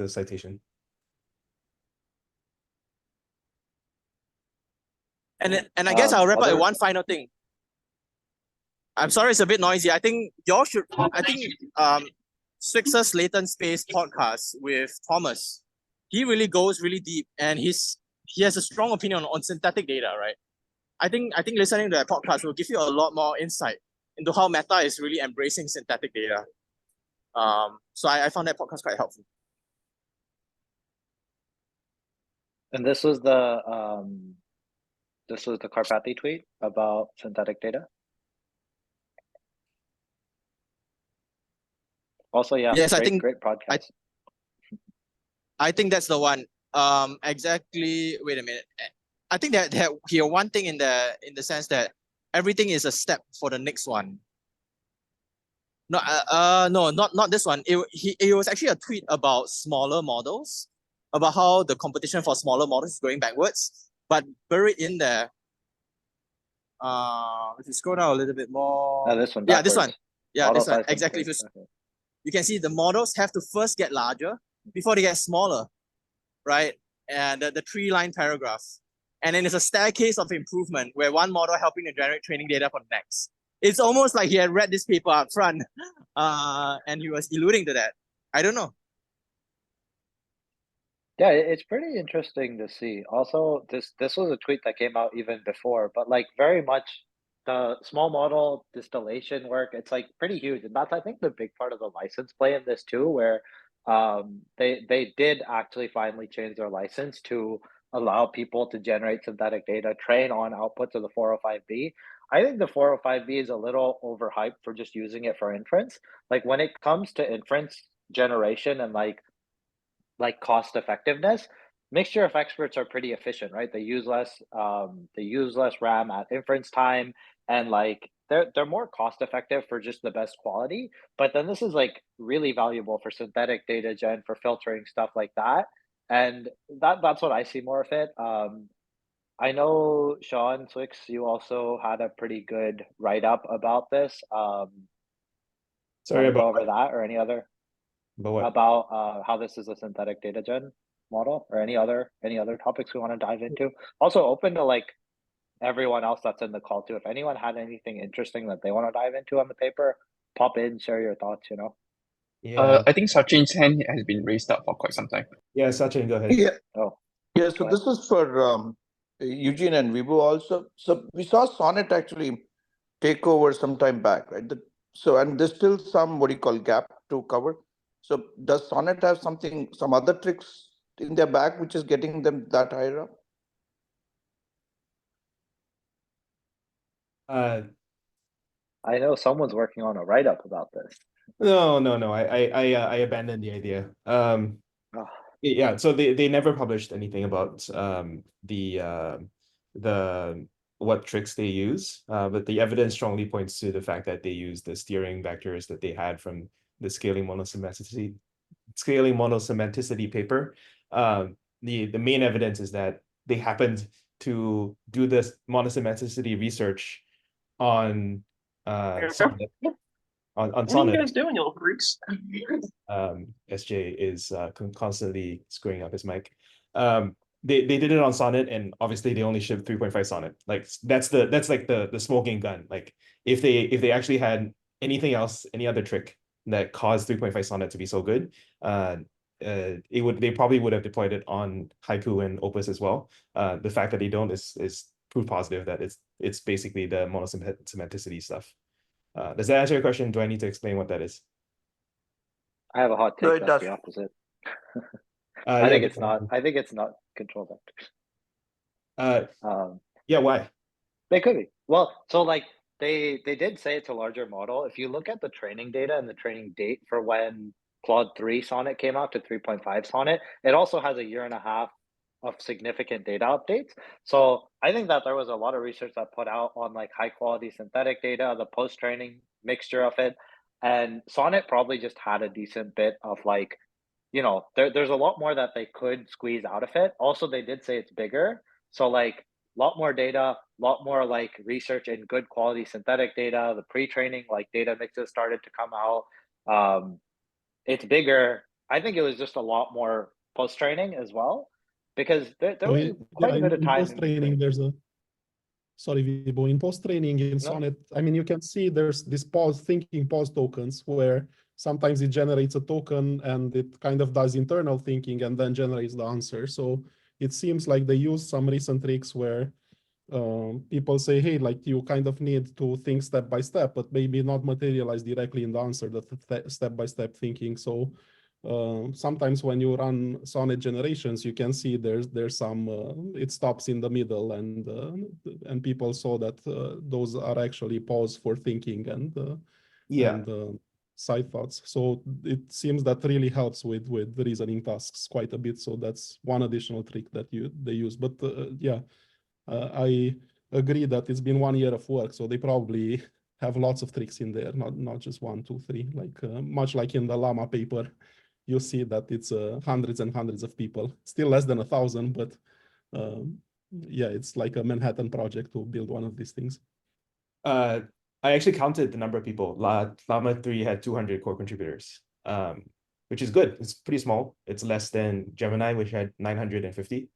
citation. And I guess I'll wrap up with one final thing. I'm sorry, it's a bit noisy. I think y'all should. I think Swixer's Latent Space podcast with Thomas, he really goes really deep, and he has a strong opinion on synthetic data, right? I think listening to that podcast will give you a lot more insight into how Meta is really embracing synthetic data. So I found that podcast quite helpful. And this was the Karpathy tweet about synthetic data. Also, yeah. Yes, great podcast. I think that's the one. Exactly. Wait a minute. I think that here one thing in the sense that everything is a step for the next one. No, not this one. It was actually a tweet about smaller models, about how the competition for smaller models is going backwards. But buried in there, if you scroll down a little bit more. This one. Yeah, this one. Yeah, Model this one, size exactly. constraints, So okay. you can see the models have to first get larger before they get smaller, right? And the three-line paragraph. And then there's a staircase of improvement where one model helping to generate training data for the next. It's almost like he had read this paper up front and he was alluding to that. I don't know. Yeah, it's pretty interesting to see. Also, this was a tweet that came out even before, but like very much the small model distillation work, it's like pretty huge. And that's I think the big part of the license play in this too, where they did actually finally change their license to allow people to generate synthetic data, train on outputs of the 405B. I think the 405B is a little overhyped for just using it for inference. Like when it comes to inference generation and like cost effectiveness, mixture of experts are pretty efficient, right? They use less RAM at inference time, and like they're more cost effective for just the best quality. But then this is like really valuable for synthetic data gen, for filtering stuff like that. And that's what I see more of it. I know Sean Swix, you also had a pretty good write up about this. Sorry Want to go about over what? that or any other? About what? About how this is a synthetic data gen model, or any other topics we want to dive into. Also open to like everyone else that's in the call too. If anyone had anything interesting that they want to dive into on the paper, pop in, share your thoughts, you know. Yeah. I think Sachin's hand has been raised up for quite some time. Yeah, Sachin, go ahead. Yeah, Oh, yeah. So go ahead. this is for Eugene and Vibhu also. So we saw Sonnet actually take over some time back, right? So and there's still some what do you call gap to cover. So does Sonnet have some other tricks in their bag which is getting them that higher up? Uh, I know someone's working on a write up about this. no. I abandoned the idea. Oh, Yeah, so they never published anything about the what tricks they use, but the evidence strongly points to the fact that they use the steering vectors that they had from the scaling monosemanticity paper. The main evidence is that they happened to do this monosemanticity research on Sonnet. On What are you Sonnet. guys doing, you little freaks? SJ is constantly screwing up his mic. They did it on Sonnet, and obviously they only shipped 3.5 Sonnet. Like that's like the smoking gun. Like if they actually had anything else, any other trick that caused 3.5 Sonnet to be so good, they probably would have deployed it on Haiku and Opus as well. The fact that they don't is proof positive that it's basically the monosemanticity stuff. Does that answer your question? Do I need to explain what that is? I have a hot No, take it that's does. the opposite. Yeah, I think it's not control vectors. Yeah, why? They could be. Well, so like they did say it's a larger model. If you look at the training data and the training date for when Claude 3 Sonnet came out to 3.5 Sonnet, it also has a year and a half of significant data updates. So I think that there was a lot of research that put out on like high quality synthetic data, the post training mixture of it, and Sonnet probably just had a decent bit of like, you know, there's a lot more that they could squeeze out of it. Also, they did say it's bigger, so like a lot more data, a lot more like research in good quality synthetic data. The pre-training like data mixes started to come out. It's bigger. I think it was just a lot more post-training as well, because there So was quite yeah, a bit of in time post in training, between. there's a sorry, Vibo, in post training in No, Sonnet, I mean, you can see there's this thinking pause tokens where sometimes it generates a token and it kind of does internal thinking and then generates the answer. So it seems like they use some recent tricks where people say, hey, like you kind of need to think step by step, but maybe not materialize directly in the answer, the step by step thinking. So sometimes when you run Sonnet generations, you can see there's some it stops in the middle, and people saw that those are actually pause for thinking and side thoughts. So it seems that really helps with reasoning tasks quite a bit. So that's one additional trick that they use. But yeah, I agree that it's been 1 year of work, so they probably have lots of tricks in there, not just 1, 2, 3. Like much like in the Llama paper, you see that it's hundreds and hundreds of people, still less than 1,000, but yeah, it's like a Manhattan project to build one of these things. I actually counted the number of people. Llama 3 had 200 core contributors, which is good. It's pretty small. It's less than Gemini, which had 950.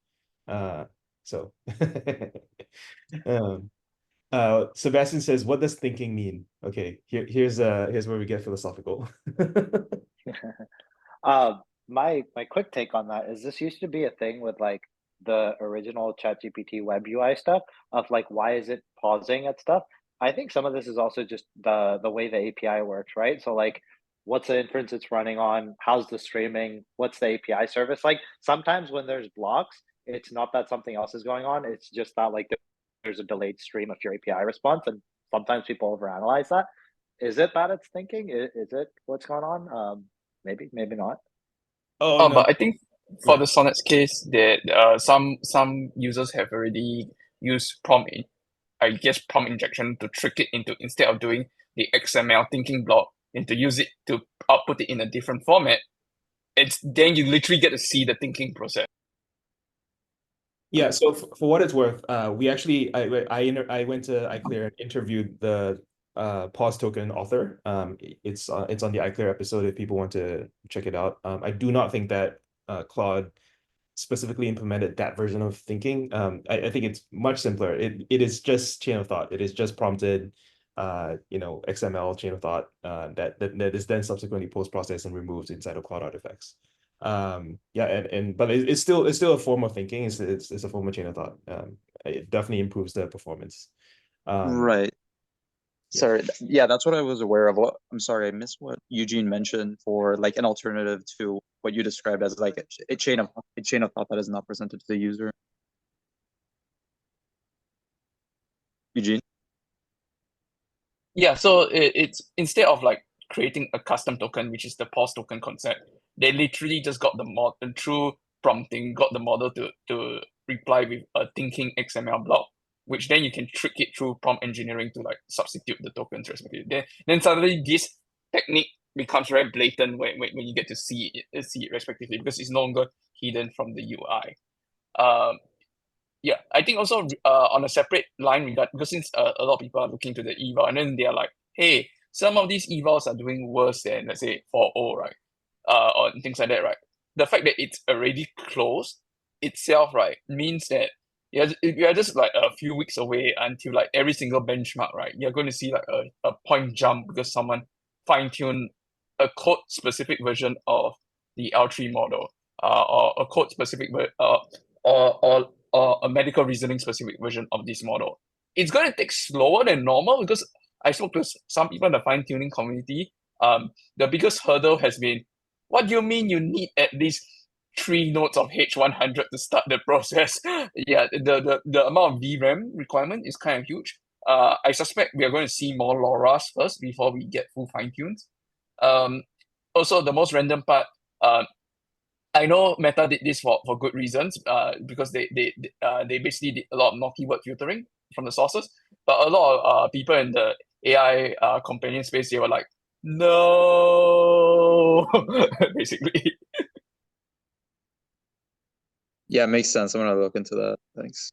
So Sebastian says, what does thinking mean? Okay, here's where we get philosophical. My quick take on that is this used to be a thing with like the original ChatGPT web UI stuff of like why is it pausing at stuff? I think some of this is also just the way the API works, right? So like what's the inference it's running on? How's the streaming? What's the API service? Like sometimes when there's blocks, it's not that something else is going on, it's just that like there's a delayed stream of your API response, and sometimes people overanalyze that. Is it that it's thinking? Is it what's going on? Maybe, maybe not. Oh, no. But I think for the Sonnet's case, that some users have already used prompt injection to trick it into, instead of doing the XML thinking block, and to use it to output it in a different format. It's then you literally get to see the thinking process. Yeah, so for what it's worth, we actually I went to iClear and interviewed the pause token author. It's on the iClear episode if people want to check it out. I do not think that Claude specifically implemented that version of thinking. I think it's much simpler. It is just chain of thought. It is just prompted, XML chain of thought that is then subsequently post-processed and removed inside of Claude artifacts. But it's still a form of thinking. It's a form of chain of thought. It definitely improves the performance. Right. yeah. Sorry. Yeah, that's what I was aware of. I'm sorry, I missed what Eugene mentioned for like an alternative to what you described as like a chain of thought that is not presented to the user. Eugene? Yeah, so it's instead of like creating a custom token, which is the pause token concept, they literally just got the model through prompting, got the model to reply with a thinking XML block, which then you can trick it through prompt engineering to like substitute the tokens respectively. Then suddenly this technique becomes very blatant when you get to see it respectively, because it's no longer hidden from the UI. Yeah, I think also on a separate line regard, because since a lot of people are looking to the eval, and then they're like, hey, some of these evals are doing worse than, let's say, 4.0, right? Or things like that, right? The fact that it's already closed itself, right, means that you're just like a few weeks away until like every single benchmark, right? You're going to see like a point jump because someone fine-tuned a code-specific version of the L3 model, or a code-specific or a medical reasoning specific version of this model. It's going to take slower than normal because I spoke to some people in the fine tuning community. The biggest hurdle has been, what do you mean you need at least 3 nodes of H100 to start the process? Yeah, the amount of VRAM requirement is kind of huge. I suspect we are going to see more LoRa's first before we get full fine tunes. Also, the most random part, I know Meta did this for good reasons, because they basically did a lot of multi-word filtering from the sources, but a lot of people in the AI companion space, they were like, no, basically. Yeah, makes sense. I'm gonna look into that. Thanks.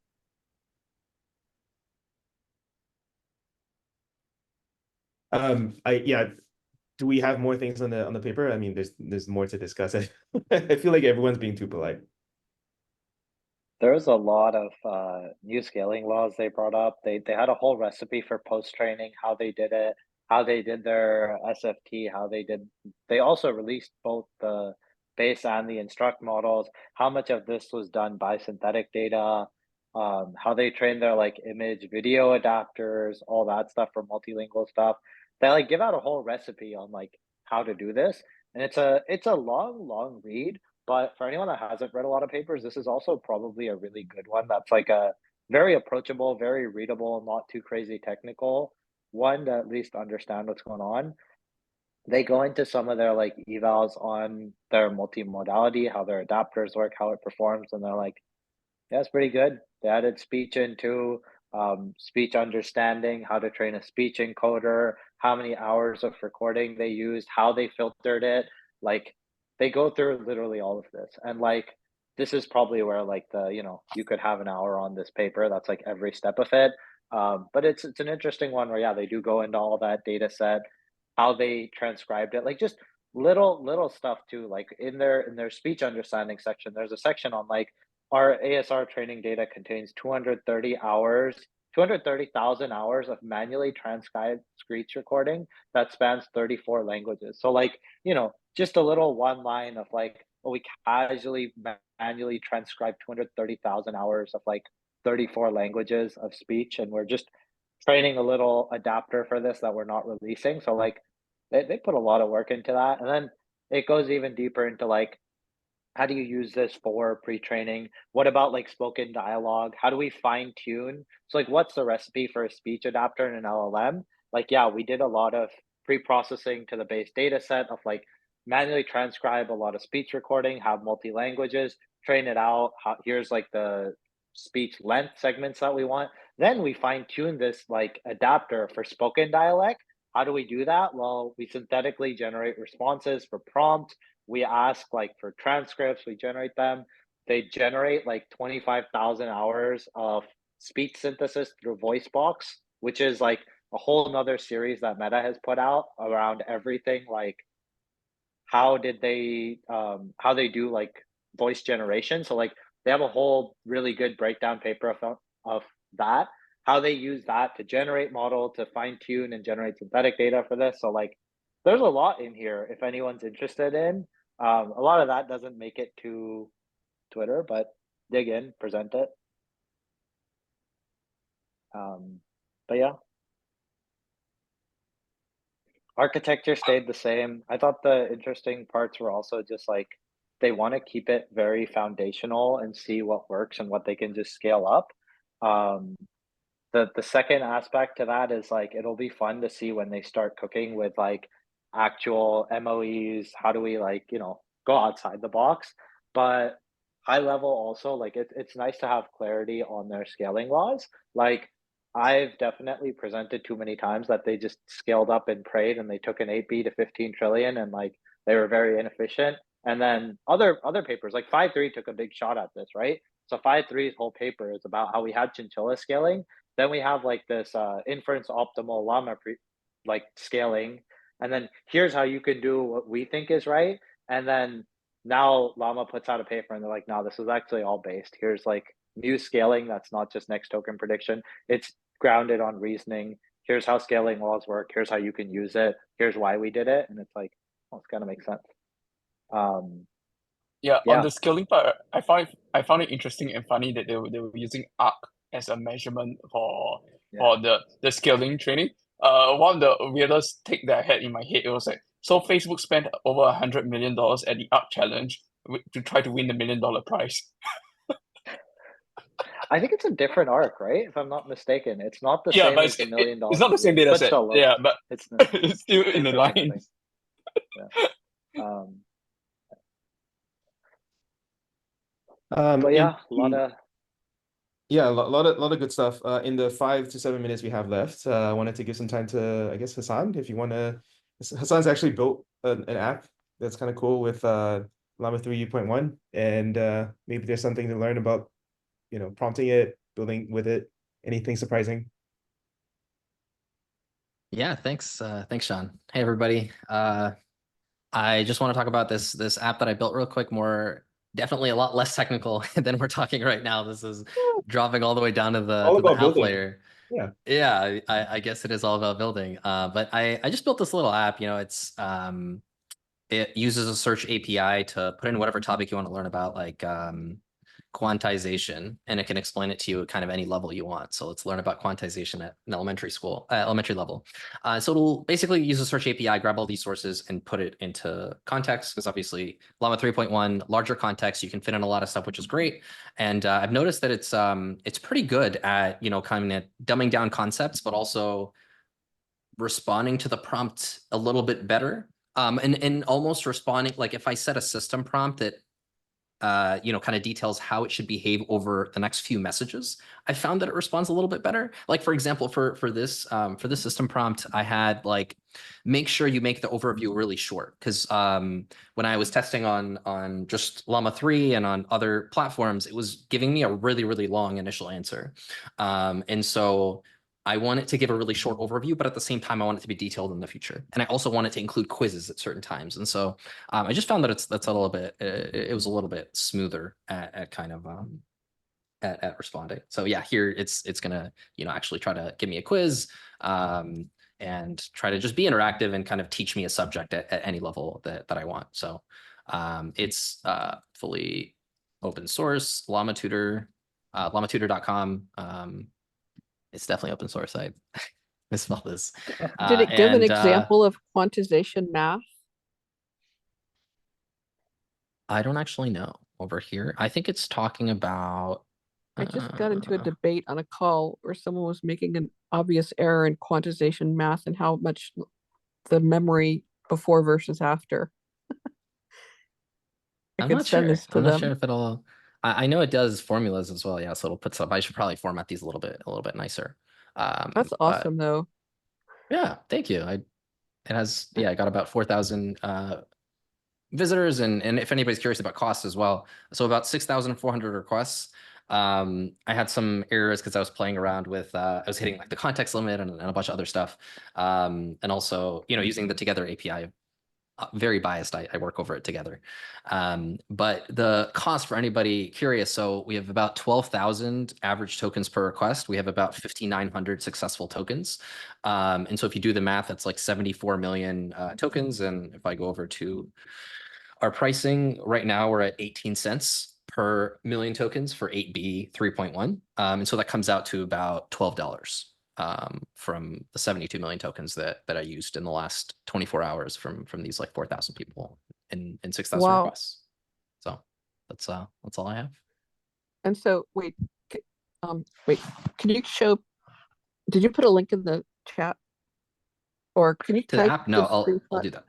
Do we have more things on the paper? I mean, there's more to discuss. I feel like everyone's being too polite. There's a lot of new scaling laws they brought up. They had a whole recipe for post training, how they did it, how they did their SFT, how they did. They also released both the base and the instruct models. How much of this was done by synthetic data? How they trained their like image video adapters, all that stuff for multilingual stuff. They like give out a whole recipe on like how to do this, and it's a long read. But for anyone that hasn't read a lot of papers, this is also probably a really good one. That's like a very approachable, very readable, not too crazy technical one to at least understand what's going on. They go into some of their like evals on their multimodality, how their adapters work, how it performs, and they're like, yeah, it's pretty good. They added speech into speech understanding, how to train a speech encoder, how many hours of recording they used, how they filtered it. Like they go through literally all of this. And like this is probably where like you could have an hour on this paper. That's like every step of it. But it's an interesting one where yeah, they do go into all that data set, how they transcribed it, like just little stuff too. Like in their speech understanding section, there's a section on like our ASR training data contains 230,000 hours of manually transcribed speech recording that spans 34 languages. So like, you know, just a little one line of like, well, we casually manually transcribe 230,000 hours of like 34 languages of speech, and we're just training a little adapter for this that we're not releasing. So like they put a lot of work into that. And then it goes even deeper into like how do you use this for pre-training? What about like spoken dialogue? How do we fine tune? So like what's the recipe for a speech adapter in an LLM? Like yeah, we did a lot of pre-processing to the base data set of like manually transcribe a lot of speech recording, have multi-languages, train it out. Here's like the speech length segments that we want. Then we fine tune this like adapter for spoken dialect. How do we do that? Well, we synthetically generate responses for prompt. We ask like for transcripts, we generate them. They generate like 25,000 hours of speech synthesis through VoiceBox, which is like a whole nother series that Meta has put out around everything like how they do like voice generation. So like they have a whole really good breakdown paper of that, how they use that to generate model, to fine tune and generate synthetic data for this. So like there's a lot in here if anyone's interested in. A lot of that doesn't make it to Twitter, but dig in, present it. But yeah. Architecture stayed the same. I thought the interesting parts were also just like they want to keep it very foundational and see what works and what they can just scale up. The second aspect to that is like it'll be fun to see when they start cooking with like actual MOEs. How do we like, you know, go outside the box? But high level also like it's nice to have clarity on their scaling laws. Like I've definitely presented too many times that they just scaled up and prayed and they took an 8B to 15 trillion and like they were very inefficient. And then other papers like 5.3 took a big shot at this, right? So 5.3's whole paper is about how we had chinchilla scaling. Then we have like this inference optimal llama like scaling. And then here's how you can do what we think is right. And then now Llama puts out a paper and they're like, no, this is actually all based. Here's like new scaling that's not just next token prediction. It's grounded on reasoning. Here's how scaling laws work. Here's how you can use it. Here's why we did it. And it's like, oh, it's gonna make sense. Yeah, Yeah. on the scaling part, I found it interesting and funny that they were using arc as a measurement for the scaling training. One of the weirdest take that I had in my head, it was like, so Facebook spent over $100 million at the arc challenge to try to win the $1 million prize. I think it's a different arc, right? If I'm not mistaken, it's not the Yeah, same but as the $1 million. it's not the same data but set. still, Yeah, but it's it's still in the lines. Yeah. But yeah, a lot of lot of good stuff. In the 5 to 7 minutes we have left, I wanted to give some time to, I guess, Hassan, if you want to. Hassan's actually built an app that's kind of cool with Llama 3.1, and maybe there's something to learn about, you know, prompting it, building with it, anything surprising. Yeah, thanks, Sean. Hey, everybody. I just want to talk about this app that I built real quick. Definitely a lot less technical than we're talking right now. This is dropping all the way down to the half building. layer. Yeah, I guess it is all about building. But I just built this little app. You know, it uses a search API to put in whatever topic you want to learn about, like quantization, and it can explain it to you at kind of any level you want. So let's learn about quantization at an elementary level. So it'll basically use a search API, grab all these sources and put it into context, because obviously Llama 3.1, larger context, you can fit in a lot of stuff, which is great. And I've noticed that it's pretty good at, you know, kind of dumbing down concepts, but also responding to the prompt a little bit better. And almost responding, like if I set a system prompt that you know, kind of details how it should behave over the next few messages, I found that it responds a little bit better. Like, for example, for this system prompt, I had like, make sure you make the overview really short, because when I was testing on just Llama 3 and on other platforms, it was giving me a really long initial answer. And so I want it to give a really short overview, but at the same time, I want it to be detailed in the future. And I also want it to include quizzes at certain times. And so I just found that that's a little bit, it was a little bit smoother at kind of at responding. So yeah, here it's gonna, actually try to give me a quiz and try to just be interactive and kind of teach me a subject at any level that I want. So it's fully open source, Llama Tutor, llamatutor.com. It's definitely open source. I misspelled this. Did it give an example of quantization math? I don't actually know over here. I think it's talking about. I just got into a debate on a call where someone was making an obvious error in quantization math and how much the memory before versus after. I'm not sure. I'm not sure if it'll. I know it does formulas as well. Yeah, so it'll put some. I should probably format these a little bit nicer. That's awesome, though. Yeah, thank you. It has. Yeah, I got about 4,000 visitors, and if anybody's curious about costs as well, so about 6,400 requests. I had some errors because I was playing around with. I was hitting like the context limit and a bunch of other stuff, and also using the Together API. Very biased. I work over it Together. But the cost for anybody curious, so we have about 12,000 average tokens per request. We have about 5,900 successful tokens. And so if you do the math, that's like 74 million tokens. And if I go over to our pricing right now, we're at 18 cents per million tokens for 8B 3.1. And so that comes out to about $12. From the 72 million tokens that I used in the last 24 hours from these like 4,000 people in 6,000 requests. So that's all I have. And so wait, can you show? Did you put a link in the chat, or can you to the app? No, I'll do that.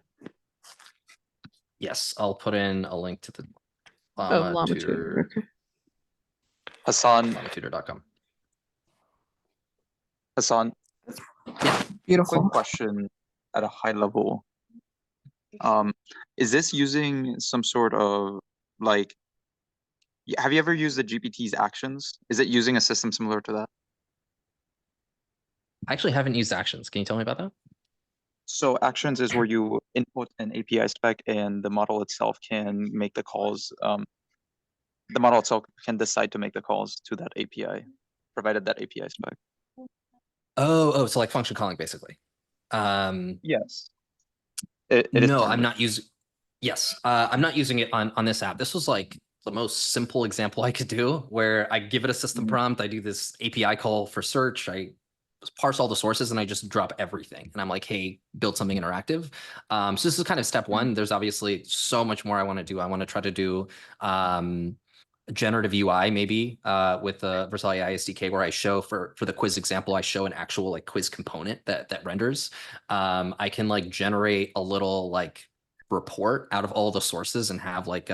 Yes, I'll put in a link to the Llama Tutor. Okay. Hassan, llamatutor.com. Hassan, yeah, beautiful. Quick question at a high level. Is this using some sort of like, have you ever used the GPT's actions? Is it using a system similar to that? I actually haven't used actions. Can you tell me about that? So actions is where you input an API spec and the model itself can make the calls. The model itself can decide to make the calls to that API, provided that API spec. Oh, so like function calling basically. Yes. No, I'm not using. Yes, I'm not using it on this app. This was like the most simple example I could do, where I give it a system prompt. I do this API call for search. I parse all the sources and I just drop everything. And I'm like, hey, build something interactive. So this is kind of step one. There's obviously so much more I want to do. I want to try to do generative UI maybe with the Vercel AI SDK, where I show for the quiz example, I show an actual like quiz component that renders. I can like generate a little like report out of all the sources and have like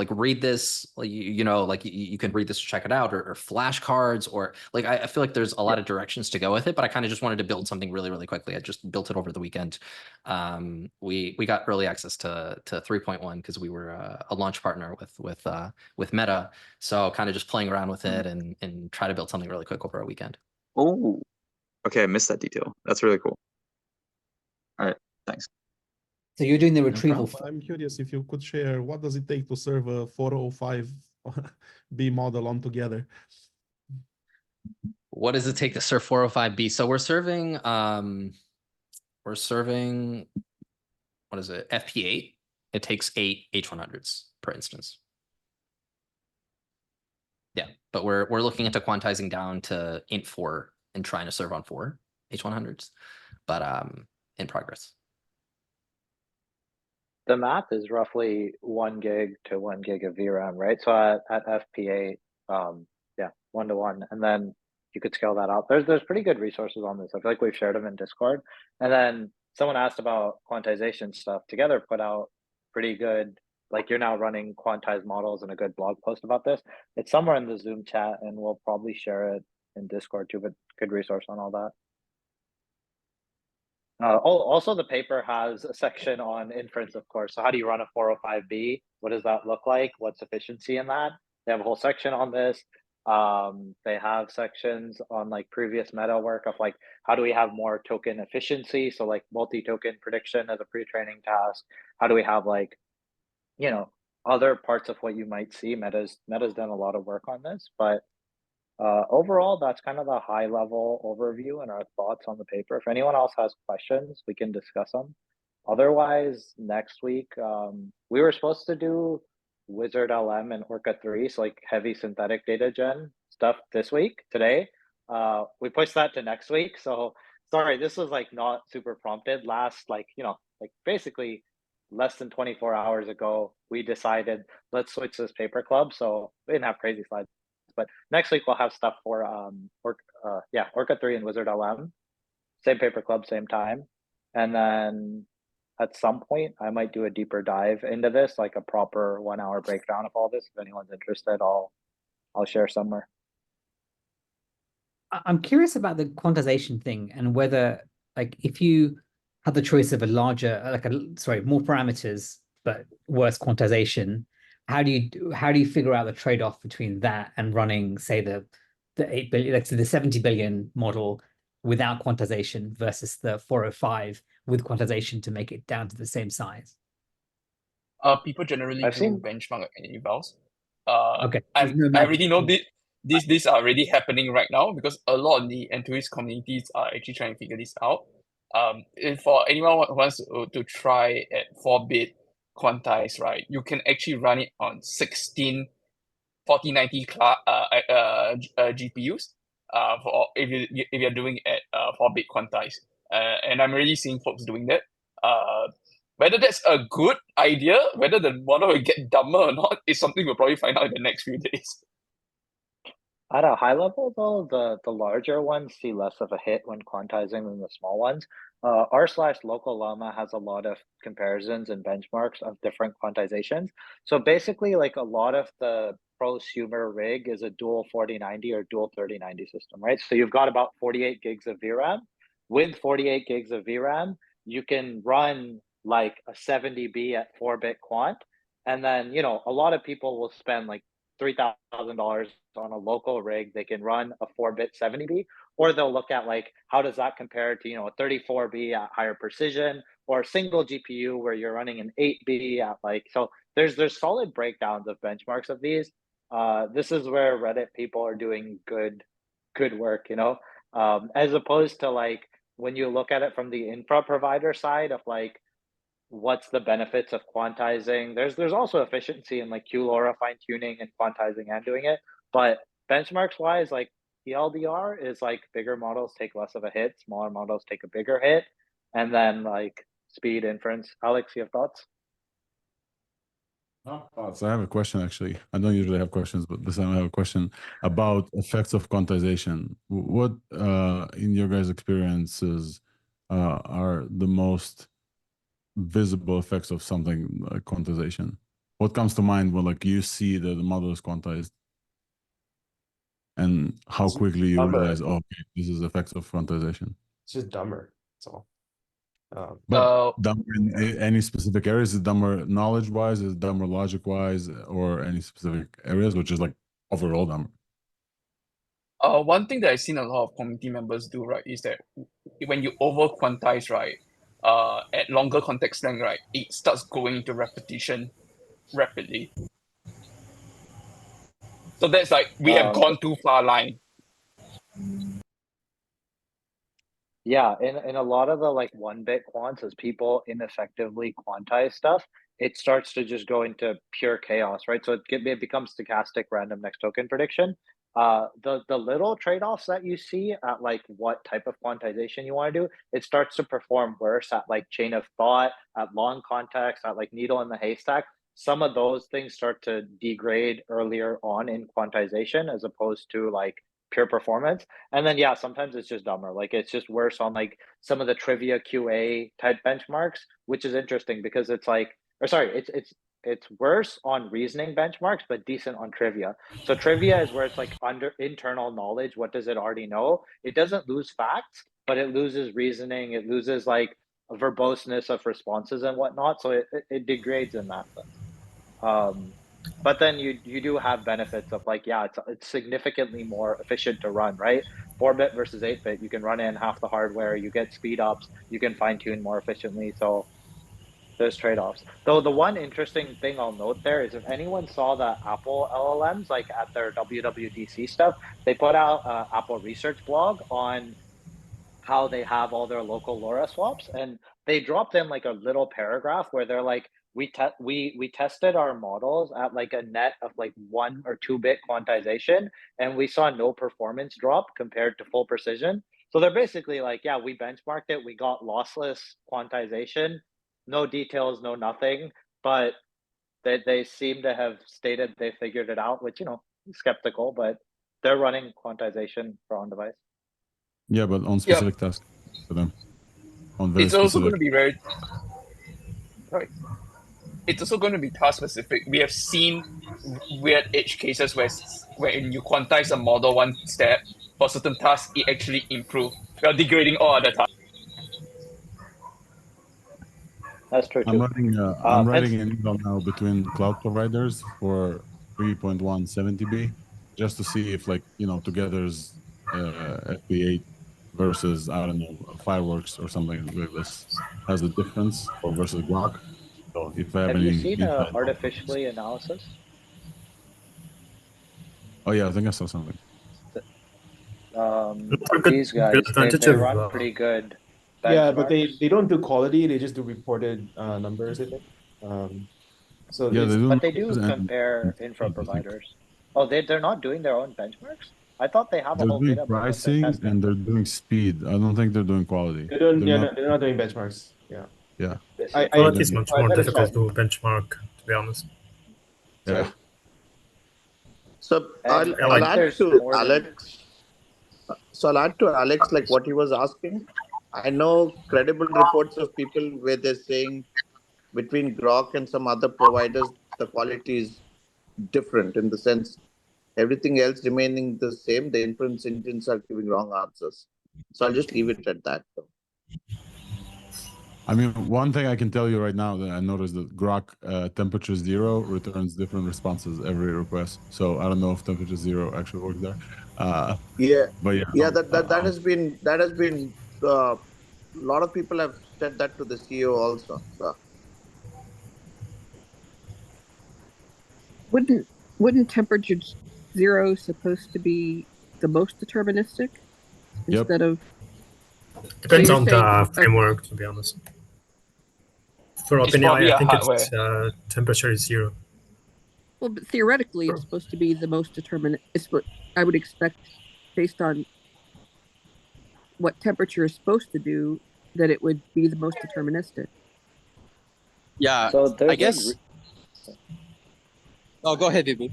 read this, like, you can read this, check it out, or flashcards, or like, I feel like there's a lot of directions to go with it, but I kind of just wanted to build something really, really quickly. I just built it over the weekend. We got early access to 3.1 because we were a launch partner with Meta. So kind of just playing around with it and try to build something really quick over a weekend. Oh, okay. I missed that detail. That's really cool. All right. Thanks. So you're doing the retrieval. I'm curious if you could share what does it take to serve a 405B model on Together? What does it take to serve 405B? So we're serving what is it? FP8. It takes 8 H100s per instance. Yeah, but we're looking into quantizing down to int4 and trying to serve on 4 H100s, but in progress. The math is roughly 1 gig to 1 gig of VRAM, right? So at FP8, yeah, 1 to 1, and then you could scale that out. There's pretty good resources on this. I feel like we've shared them in Discord. And then someone asked about quantization stuff. Together put out pretty good, like you're now running quantized models and a good blog post about this. It's somewhere in the Zoom chat, and we'll probably share it in Discord too, but good resource on all that. Also, the paper has a section on inference, of course. So how do you run a 405B? What does that look like? What's efficiency in that? They have a whole section on this. They have sections on like previous meta work of like how do we have more token efficiency, so like multi-token prediction as a pre-training task. How do we have like, you know, other parts of what you might see. Meta's done a lot of work on this, but overall, that's kind of the high level overview and our thoughts on the paper. If anyone else has questions, we can discuss them. Otherwise, next week, we were supposed to do Wizard LM and Orca 3, so like heavy synthetic data gen stuff this week, today. We pushed that to next week. So sorry, this was like not super prompted. Last, like, you know, like basically less than 24 hours ago, we decided let's switch this paper club. So we didn't have crazy slides. But next week we'll have stuff for Orca 3 and Wizard LM. Same paper club, same time. And then at some point I might do a deeper dive into this, like a proper 1 hour breakdown of all this. If anyone's interested, I'll share somewhere. I'm curious about the quantization thing and whether, like, if you had the choice of a larger, more parameters but worse quantization, how do you figure out the trade-off between that and running, say, the 8 billion, like the 70 billion model without quantization versus the 405 with quantization to make it down to the same size? People generally I've do seen benchmark and evals. Okay, I there's no magic. already know these are already happening right now because a lot of the enthusiast communities are actually trying to figure this out. If for anyone who wants to try at 4-bit quantize, right, you can actually run it on 16 4090 GPUs for if you're doing at 4-bit quantize. And I'm already seeing folks doing that. Whether that's a good idea, whether the model will get dumber or not, is something we'll probably find out in the next few days. At a high level, though, the larger ones see less of a hit when quantizing than the small ones. R/local llama has a lot of comparisons and benchmarks of different quantizations. So basically, like a lot of the prosumer rig is a dual 4090 or dual 3090 system, right? So you've got about 48 gigs of VRAM. With 48 gigs of VRAM, you can run like a 70B at 4-bit quant. And then, you know, a lot of people will spend like $3,000 on a local rig. They can run a 4-bit 70B, or they'll look at like how does that compare to, you know, a 34B at higher precision, or a single GPU where you're running an 8B at like. So there's solid breakdowns of benchmarks of these. This is where Reddit people are doing good work, you know, as opposed to like when you look at it from the infra provider side of like what's the benefits of quantizing. There's also efficiency in like QLoRa fine tuning and quantizing and doing it, but benchmarks wise, like TLDR is like bigger models take less of a hit, smaller models take a bigger hit, and then like speed inference. Alex, you have thoughts? So I have a question actually. I don't usually have questions, but this time I have a question about effects of quantization. What in your guys' experiences are the most visible effects of something like quantization? What comes to mind when like you see that the model is quantized and how quickly you realize, oh, okay, this is effects of quantization? It's just dumber. That's all. But dumber in any specific areas? Is it dumber knowledge-wise? Is it dumber logic-wise? Or any specific areas, which is like overall dumber? One thing that I've seen a lot of community members do, right, is that when you over quantize, right, at longer context length, right, it starts going into repetition rapidly. So that's like we have gone too far line. Yeah, in a lot of the like 1-bit quants, as people ineffectively quantize stuff, it starts to just go into pure chaos, right? So it becomes stochastic random next token prediction. The little trade-offs that you see at like what type of quantization you want to do, it starts to perform worse at like chain of thought, at long context, at like needle in the haystack. Some of those things start to degrade earlier on in quantization as opposed to like pure performance. And then yeah, sometimes it's just dumber. Like it's just worse on like some of the trivia QA type benchmarks, which is interesting because it's like, or sorry, it's worse on reasoning benchmarks, but decent on trivia. So trivia is where it's like under internal knowledge. What does it already know? It doesn't lose facts, but it loses reasoning. It loses like a verboseness of responses and whatnot. So it degrades in that sense. But then you do have benefits of like, yeah, it's significantly more efficient to run, right? 4-bit versus 8-bit, you can run in half the hardware, you get speed ups, you can fine tune more efficiently. So there's trade-offs. Though the one interesting thing I'll note there is if anyone saw the Apple LLMs like at their WWDC stuff, they put out a Apple research blog on how they have all their local LoRa swaps, and they dropped in like a little paragraph where they're like, we tested our models at like a net of like 1 or 2 bit quantization, and we saw no performance drop compared to full precision. So they're basically like, yeah, we benchmarked it, we got lossless quantization, no details, no nothing, but they seem to have stated they figured it out, which skeptical, but they're running quantization for on device. Yeah, but on specific tasks for them. On very It's also going specific. to be very right. It's also going to be task specific. We have seen weird edge cases where when you quantize a model one step for certain tasks, it actually improves. We are degrading all other tasks. That's true I'm too. writing an email now between cloud providers for 3.170b just to see if together's FP8 versus I don't know fireworks or something like this has a difference or versus Grok. So if I have Have you any seen insight. artificially analysis? Oh yeah, I think I saw something. These guys, advantage they of run pretty good Yeah, but benchmarks. they don't do quality. They just do reported numbers, I think. So Yeah, they it's do But they numbers do compare and infra speed, I think. providers. Oh, they're not doing their own benchmarks? I thought they have a They're whole doing database that they're pricing testing. and they're doing speed. I don't think they're doing quality. they're doing, They're yeah, not. no, they're not doing benchmarks. Yeah. Yeah. I Quality is much all right, more better difficult chat. to benchmark, to be honest. Yeah. Sorry. So And I I'll think add there's to more than Alex. So I'll add to Alex like what he was asking. I know credible reports of people where they're saying between Grok and some other providers, the quality is different in the sense everything else remaining the same. The inference engines are giving wrong answers. So I'll just leave it at that. Though. I mean, one thing I can tell you right now that I noticed that Grok temperature 0 returns different responses every request. So I don't know if temperature 0 actually works there. Yeah, But yeah, yeah. That has been a lot of people have said that to the CEO also. So Wouldn't temperature zero supposed to be the most deterministic yep. instead of? Depends you're on saying, the framework, to be honest. For It's probably OpenAI, I a think hardware. it's temperature is 0. well, but theoretically, it's supposed to be the most determinate. It's what I would expect based on what temperature is supposed to do, that it would be the most deterministic. Yeah, so I there's guess. Oh, go ahead, Vibu.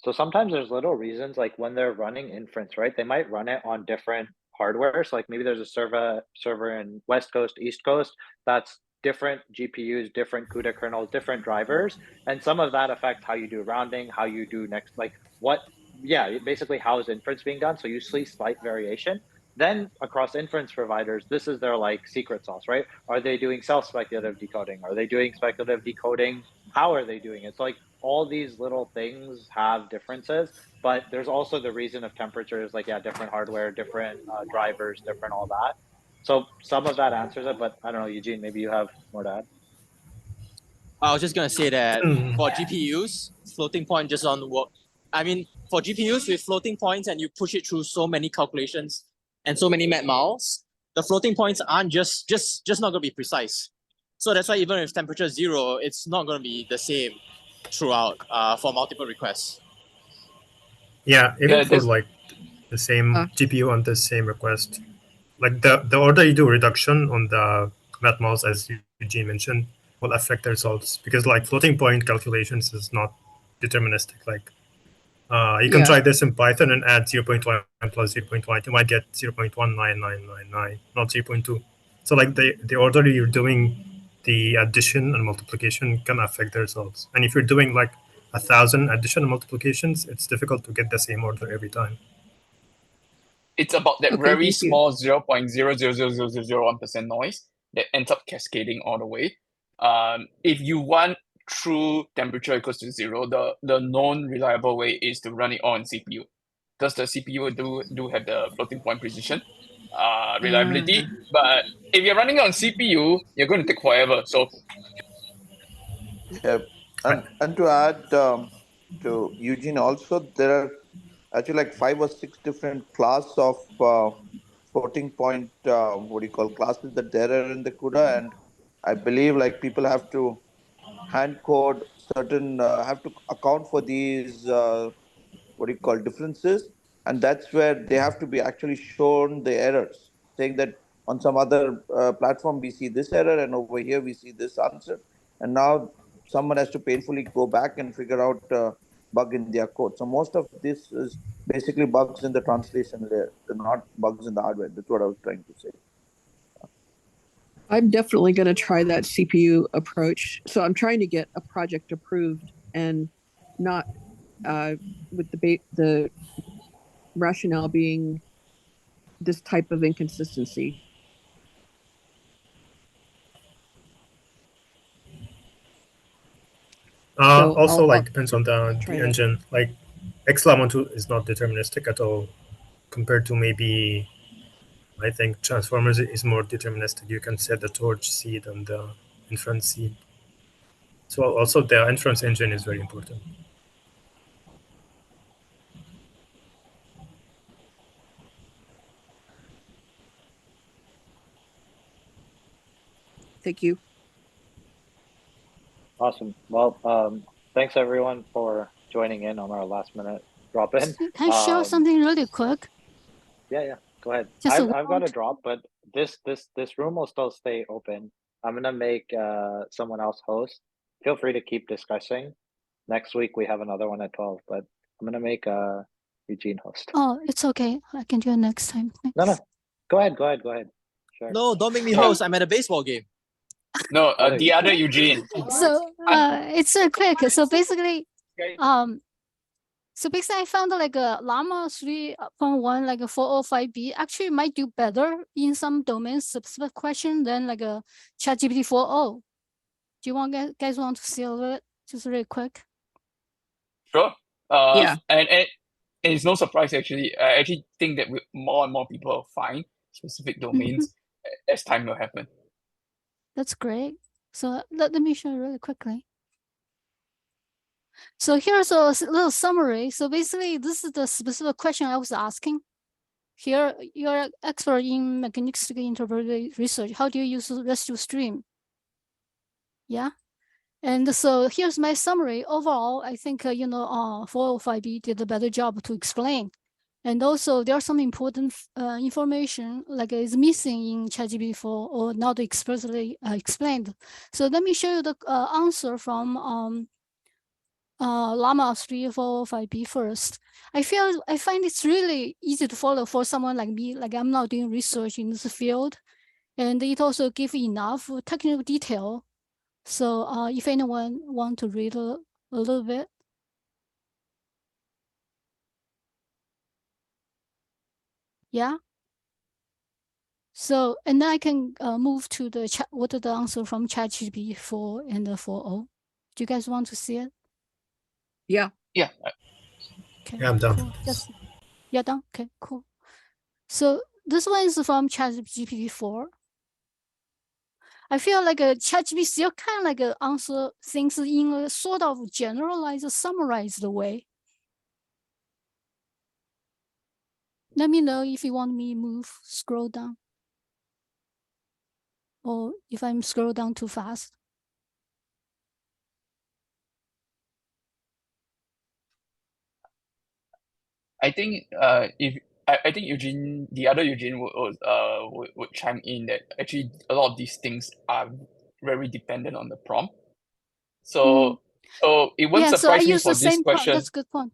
So sometimes there's little reasons like when they're running inference, right? They might run it on different hardware. So like maybe there's a server in West Coast, East Coast that's different GPUs, different CUDA kernels, different drivers, and some of that affects how you do rounding, how you do next, like what, yeah, basically how is inference being done. So you see slight variation. Then across inference providers, this is their like secret sauce, right? Are they doing self-speculative decoding? Are they doing speculative decoding? How are they doing it? So like all these little things have differences, but there's also the reason of temperatures, like yeah, different hardware, different drivers, different all that. So some of that answers it, but I don't know, Eugene, maybe you have more to add. I was just gonna say that Hmm. for GPUs, floating point just don't work. I mean, for GPUs with floating points and you push it through so many calculations and so many map miles, the floating points aren't just not gonna be precise. So that's why even with temperature 0, it's not gonna be the same throughout for multiple requests. Yeah, even for there's like the same GPU on the same request, like the order you do reduction on the mat mouse, as Eugene mentioned, will affect the results because like floating point calculations is not deterministic. Like you can try this in Python and add 0.1 plus 0.1. You might get 0.19999, not 0.2. So like the order you're doing the addition and multiplication can affect the results. And if you're doing like 1,000 addition and multiplications, it's difficult to get the same order every time. It's about that Okay, very thank you. small 0.0000001% noise that ends up cascading all the way. If you want true temperature equals to 0, the known reliable way is to run it on CPU. Because the CPU do have the floating point precision reliability. But if you're running on CPU, you're going to take forever. So Yeah, and to add to Eugene also, there are actually like 5 or 6 different class of floating point what do you call classes that there are in the CUDA, and I believe like people have to hand code certain have to account for these what do you call differences, and that's where they have to be actually shown the errors, saying that on some other platform we see this error and over here we see this answer, and now someone has to painfully go back and figure out bug in their code. So most of this is basically bugs in the translation layer, they're not bugs in the hardware. That's what I was trying to say. I'm definitely going to try that CPU approach. So I'm trying to get a project approved and not with the rationale being this type of inconsistency. Also, I'll depends on the try that. engine. Like Llama 2 is not deterministic at all, compared to maybe I think Transformers is more deterministic. You can set the torch seed and the inference seed. So also the inference engine is very important. Thank you. Awesome. Well, thanks everyone for joining in on our last minute drop in. Can I share something really quick? Yeah, go ahead. Just I've got a drop, but this room will still stay open. I'm gonna make someone else host. Feel free to keep discussing. Next week we have another one at 12, but I'm gonna make Eugene host. Oh, it's okay. I can do it next time. No. Go ahead. Sure. No, don't make me host. I'm at a baseball game. no, the other Eugene. So it's quick. So basically, I found like a Llama 3.1, like a 405B, actually might do better in some domain specific question than like a ChatGPT 4.0. Do you guys want to see a little bit, just really quick? Sure. Yeah. And it's no surprise actually. I actually think that more and more people find specific domains as time will happen. That's great. So let me show you really quickly. So here's a little summary. So basically, this is the specific question I was asking. Here, you're an expert in mechanistic interpreted research. How do you use residual stream? Yeah. And so here's my summary. Overall, I think, 405B did a better job to explain. And also, there are some important information like is missing in ChatGPT 4 or not explicitly explained. So let me show you the answer from Llama 3.4.5b first. I find it's really easy to follow for someone like me. Like I'm not doing research in this field, and it also gives enough technical detail. So if anyone want to read a little bit. Yeah. So, and then I can move to the chat. What are the answer from ChatGPT 4 and the 4.0? Do you guys want to see it? Yeah. Yeah. Okay. Yeah, I'm done. Cool. You're done. Okay. Cool. So this one is from ChatGPT 4. I feel like a ChatGPT still kind of like answer things in a sort of generalized, summarized way. Let me know if you want me to scroll down, or if I'm scroll down too fast. I think I think Eugene, the other Eugene would chime in that actually a lot of these things are very dependent on the prompt. So it won't surprise me for this question. That's a good point.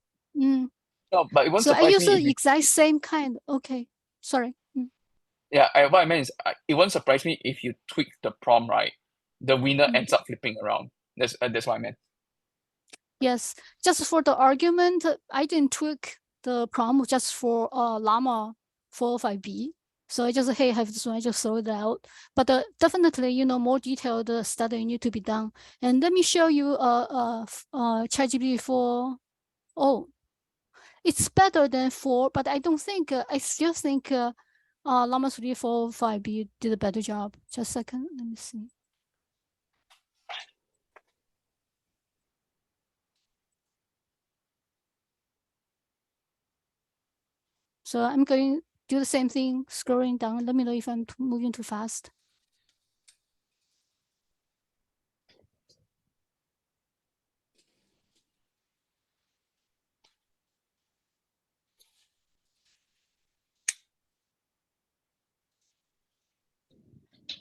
No, but it won't So I surprise use me. the exact same kind. Okay, sorry. Yeah, what I meant is it won't surprise me if you tweak the prompt right. The winner ends up flipping around. That's what I meant. Yes, just for the argument, I didn't tweak the prompt just for Llama 405B. So I just, hey, I have this one, I just throw it out. But definitely, you know, more detailed study need to be done. And let me show you ChatGPT 4. Oh, it's better than 4, but I don't think, I still think Llama 3, 4, 5B did a better job. Just a second, let me see. So I'm going to do the same thing, scrolling down. Let me know if I'm moving too fast.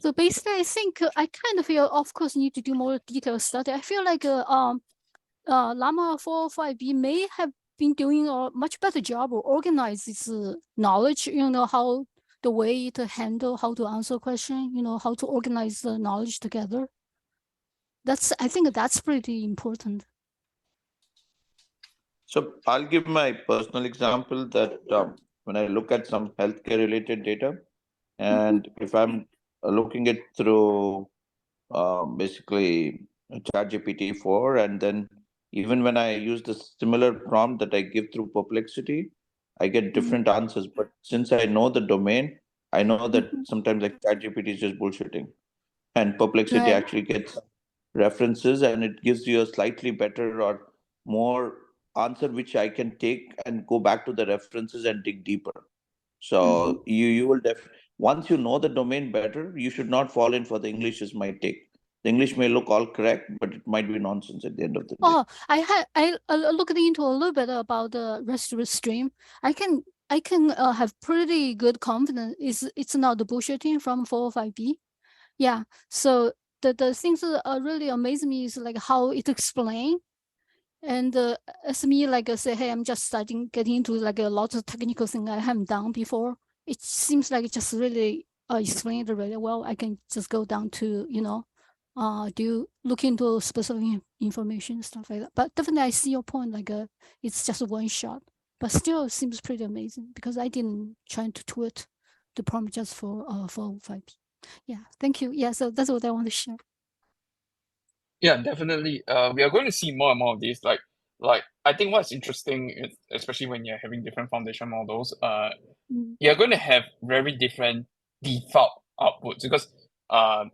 So basically, I think I kind of feel, of course, need to do more detailed study. I feel like Llama 405B may have been doing a much better job of organize its knowledge, you know, how the way to handle, how to answer question, you know, how to organize the knowledge together. I think that's pretty important. So I'll give my personal example that when I look at some healthcare related data, and if I'm looking it through basically ChatGPT 4, and then even when I use the similar prompt that I give through Perplexity, I get different answers. But since I know the domain, I know that sometimes like ChatGPT is just bullshitting, and Perplexity Right. actually gets references and it gives you a slightly better or more answer which I can take and go back to the references and dig deeper. So you will once you know the domain better, you should not fall in for the English is my take. The English may look all correct, but it might be nonsense at the end of the day. Oh, I looked into a little bit about the rest stream. I can have pretty good confidence it's not the bullshitting from 405B. Yeah. So the things that really amaze me is like how it explain. And as me like say, hey, I'm just getting into like a lot of technical thing I haven't done before. It seems like it just really explained it really well. I can just go down to, you know, look into specific information, stuff like that. But definitely I see your point, like it's just one shot, but still seems pretty amazing because I didn't try to tweak the prompt just for 5. Yeah, thank you. Yeah, so that's what I want to share. Yeah, definitely. We are going to see more and more of these. Like I think what's interesting is, especially when you're having different foundation models, you're going to have very different default outputs because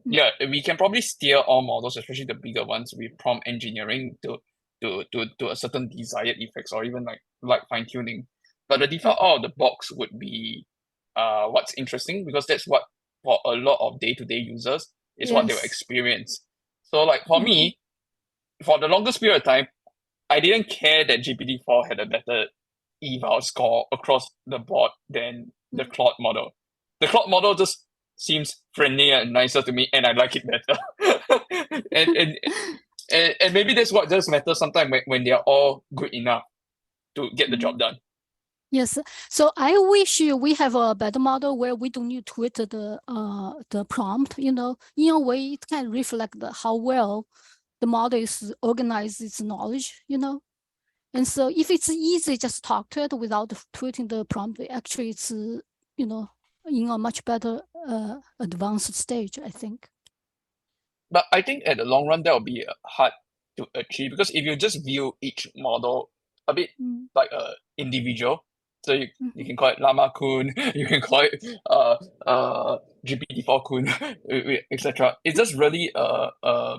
yeah, we can probably steer all models, especially the bigger ones, with prompt engineering to a certain desired effects or even like fine tuning. But the default out of the box would be what's interesting because that's what for a lot of day-to-day users is what they'll Yes. experience. So like for me, for the longest period of time, I didn't care that GPT-4 had a better eval score across the board than the Claude model. The Claude model just seems friendlier and nicer to me, and I like it better. and maybe that's what just matters sometimes when they are all good enough to get the job done. Yes, so I wish we have a better model where we don't need to tweak the prompt. You know, in a way, it can reflect how well the model is organized its knowledge. You know, and so if it's easy, just talk to it without tweaking the prompt. Actually, it's you know, in a much better advanced stage, I think. But I think at the long run, that will be hard to achieve because if you just view each model a bit like a individual, so you can call it Llama Kun, you can call it GPT-4 Kun, etc. It's just really a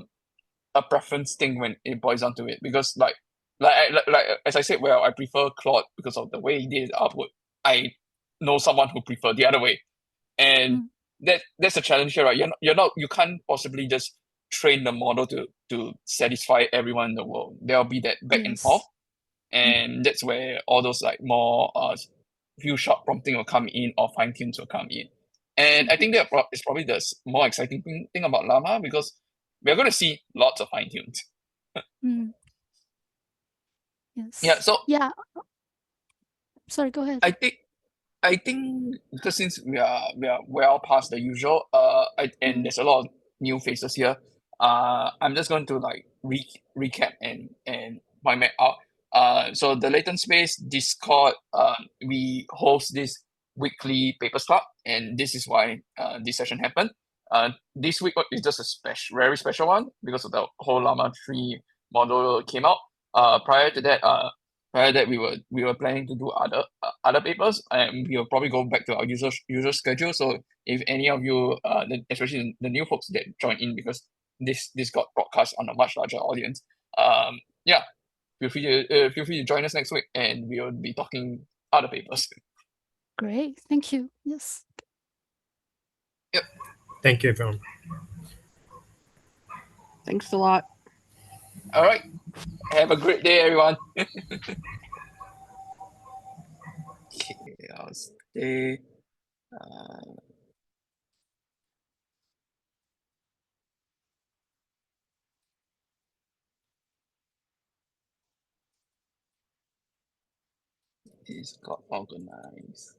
preference thing when it boils down to it because like as I said, well, I prefer Claude because of the way he did his output. I know someone who prefer the other way, and that's a challenge here, right? You can't possibly just train the model to satisfy everyone in the world. There'll be that back and forth, and that's where all those like more few shot prompting will come in or fine tunes will come in. And I think that is probably the more exciting thing about Llama because we're going to see lots of fine tunes. Yes. Yeah. So yeah. Sorry, go ahead. I think because since we are well past the usual, and there's a lot of new faces here, I'm just going to like recap and point it out. So the latent space Discord, we host this weekly papers club, and this is why this session happened. This week is just a very special one because of the whole Llama 3 model came out. Prior to that, we were planning to do other papers, and we will probably go back to our usual schedule. So if any of you, especially the new folks that join in, because this got broadcast on a much larger audience, yeah, feel free to join us next week, and we will be talking other papers. Great, thank you. Yes. Yep. Thank you, everyone. Thanks a lot. All right. Have a great day, everyone. Okay, I'll stay. It's got organized.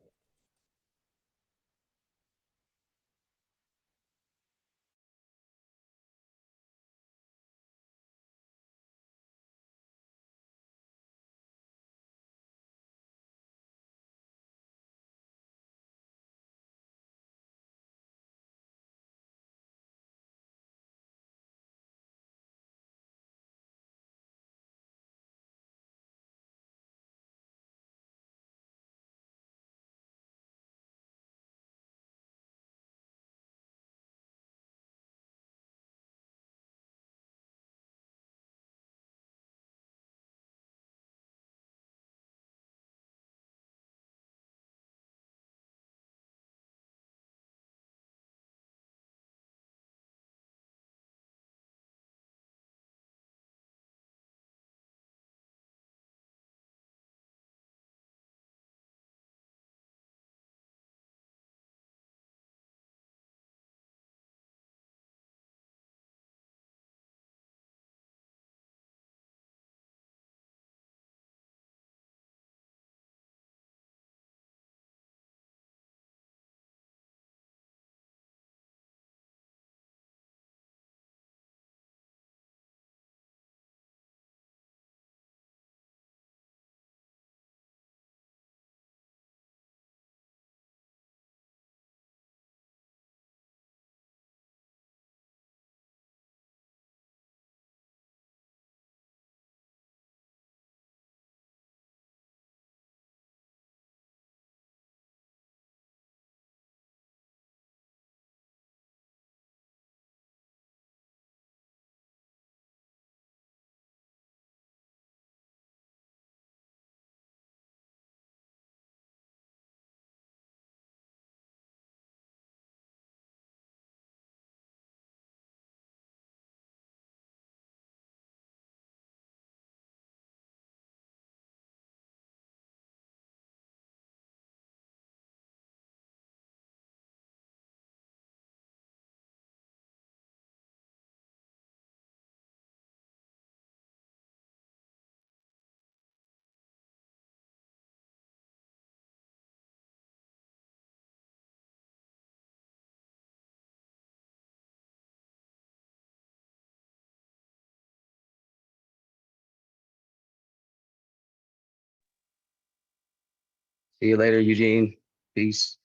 See you later, Eugene. Peace.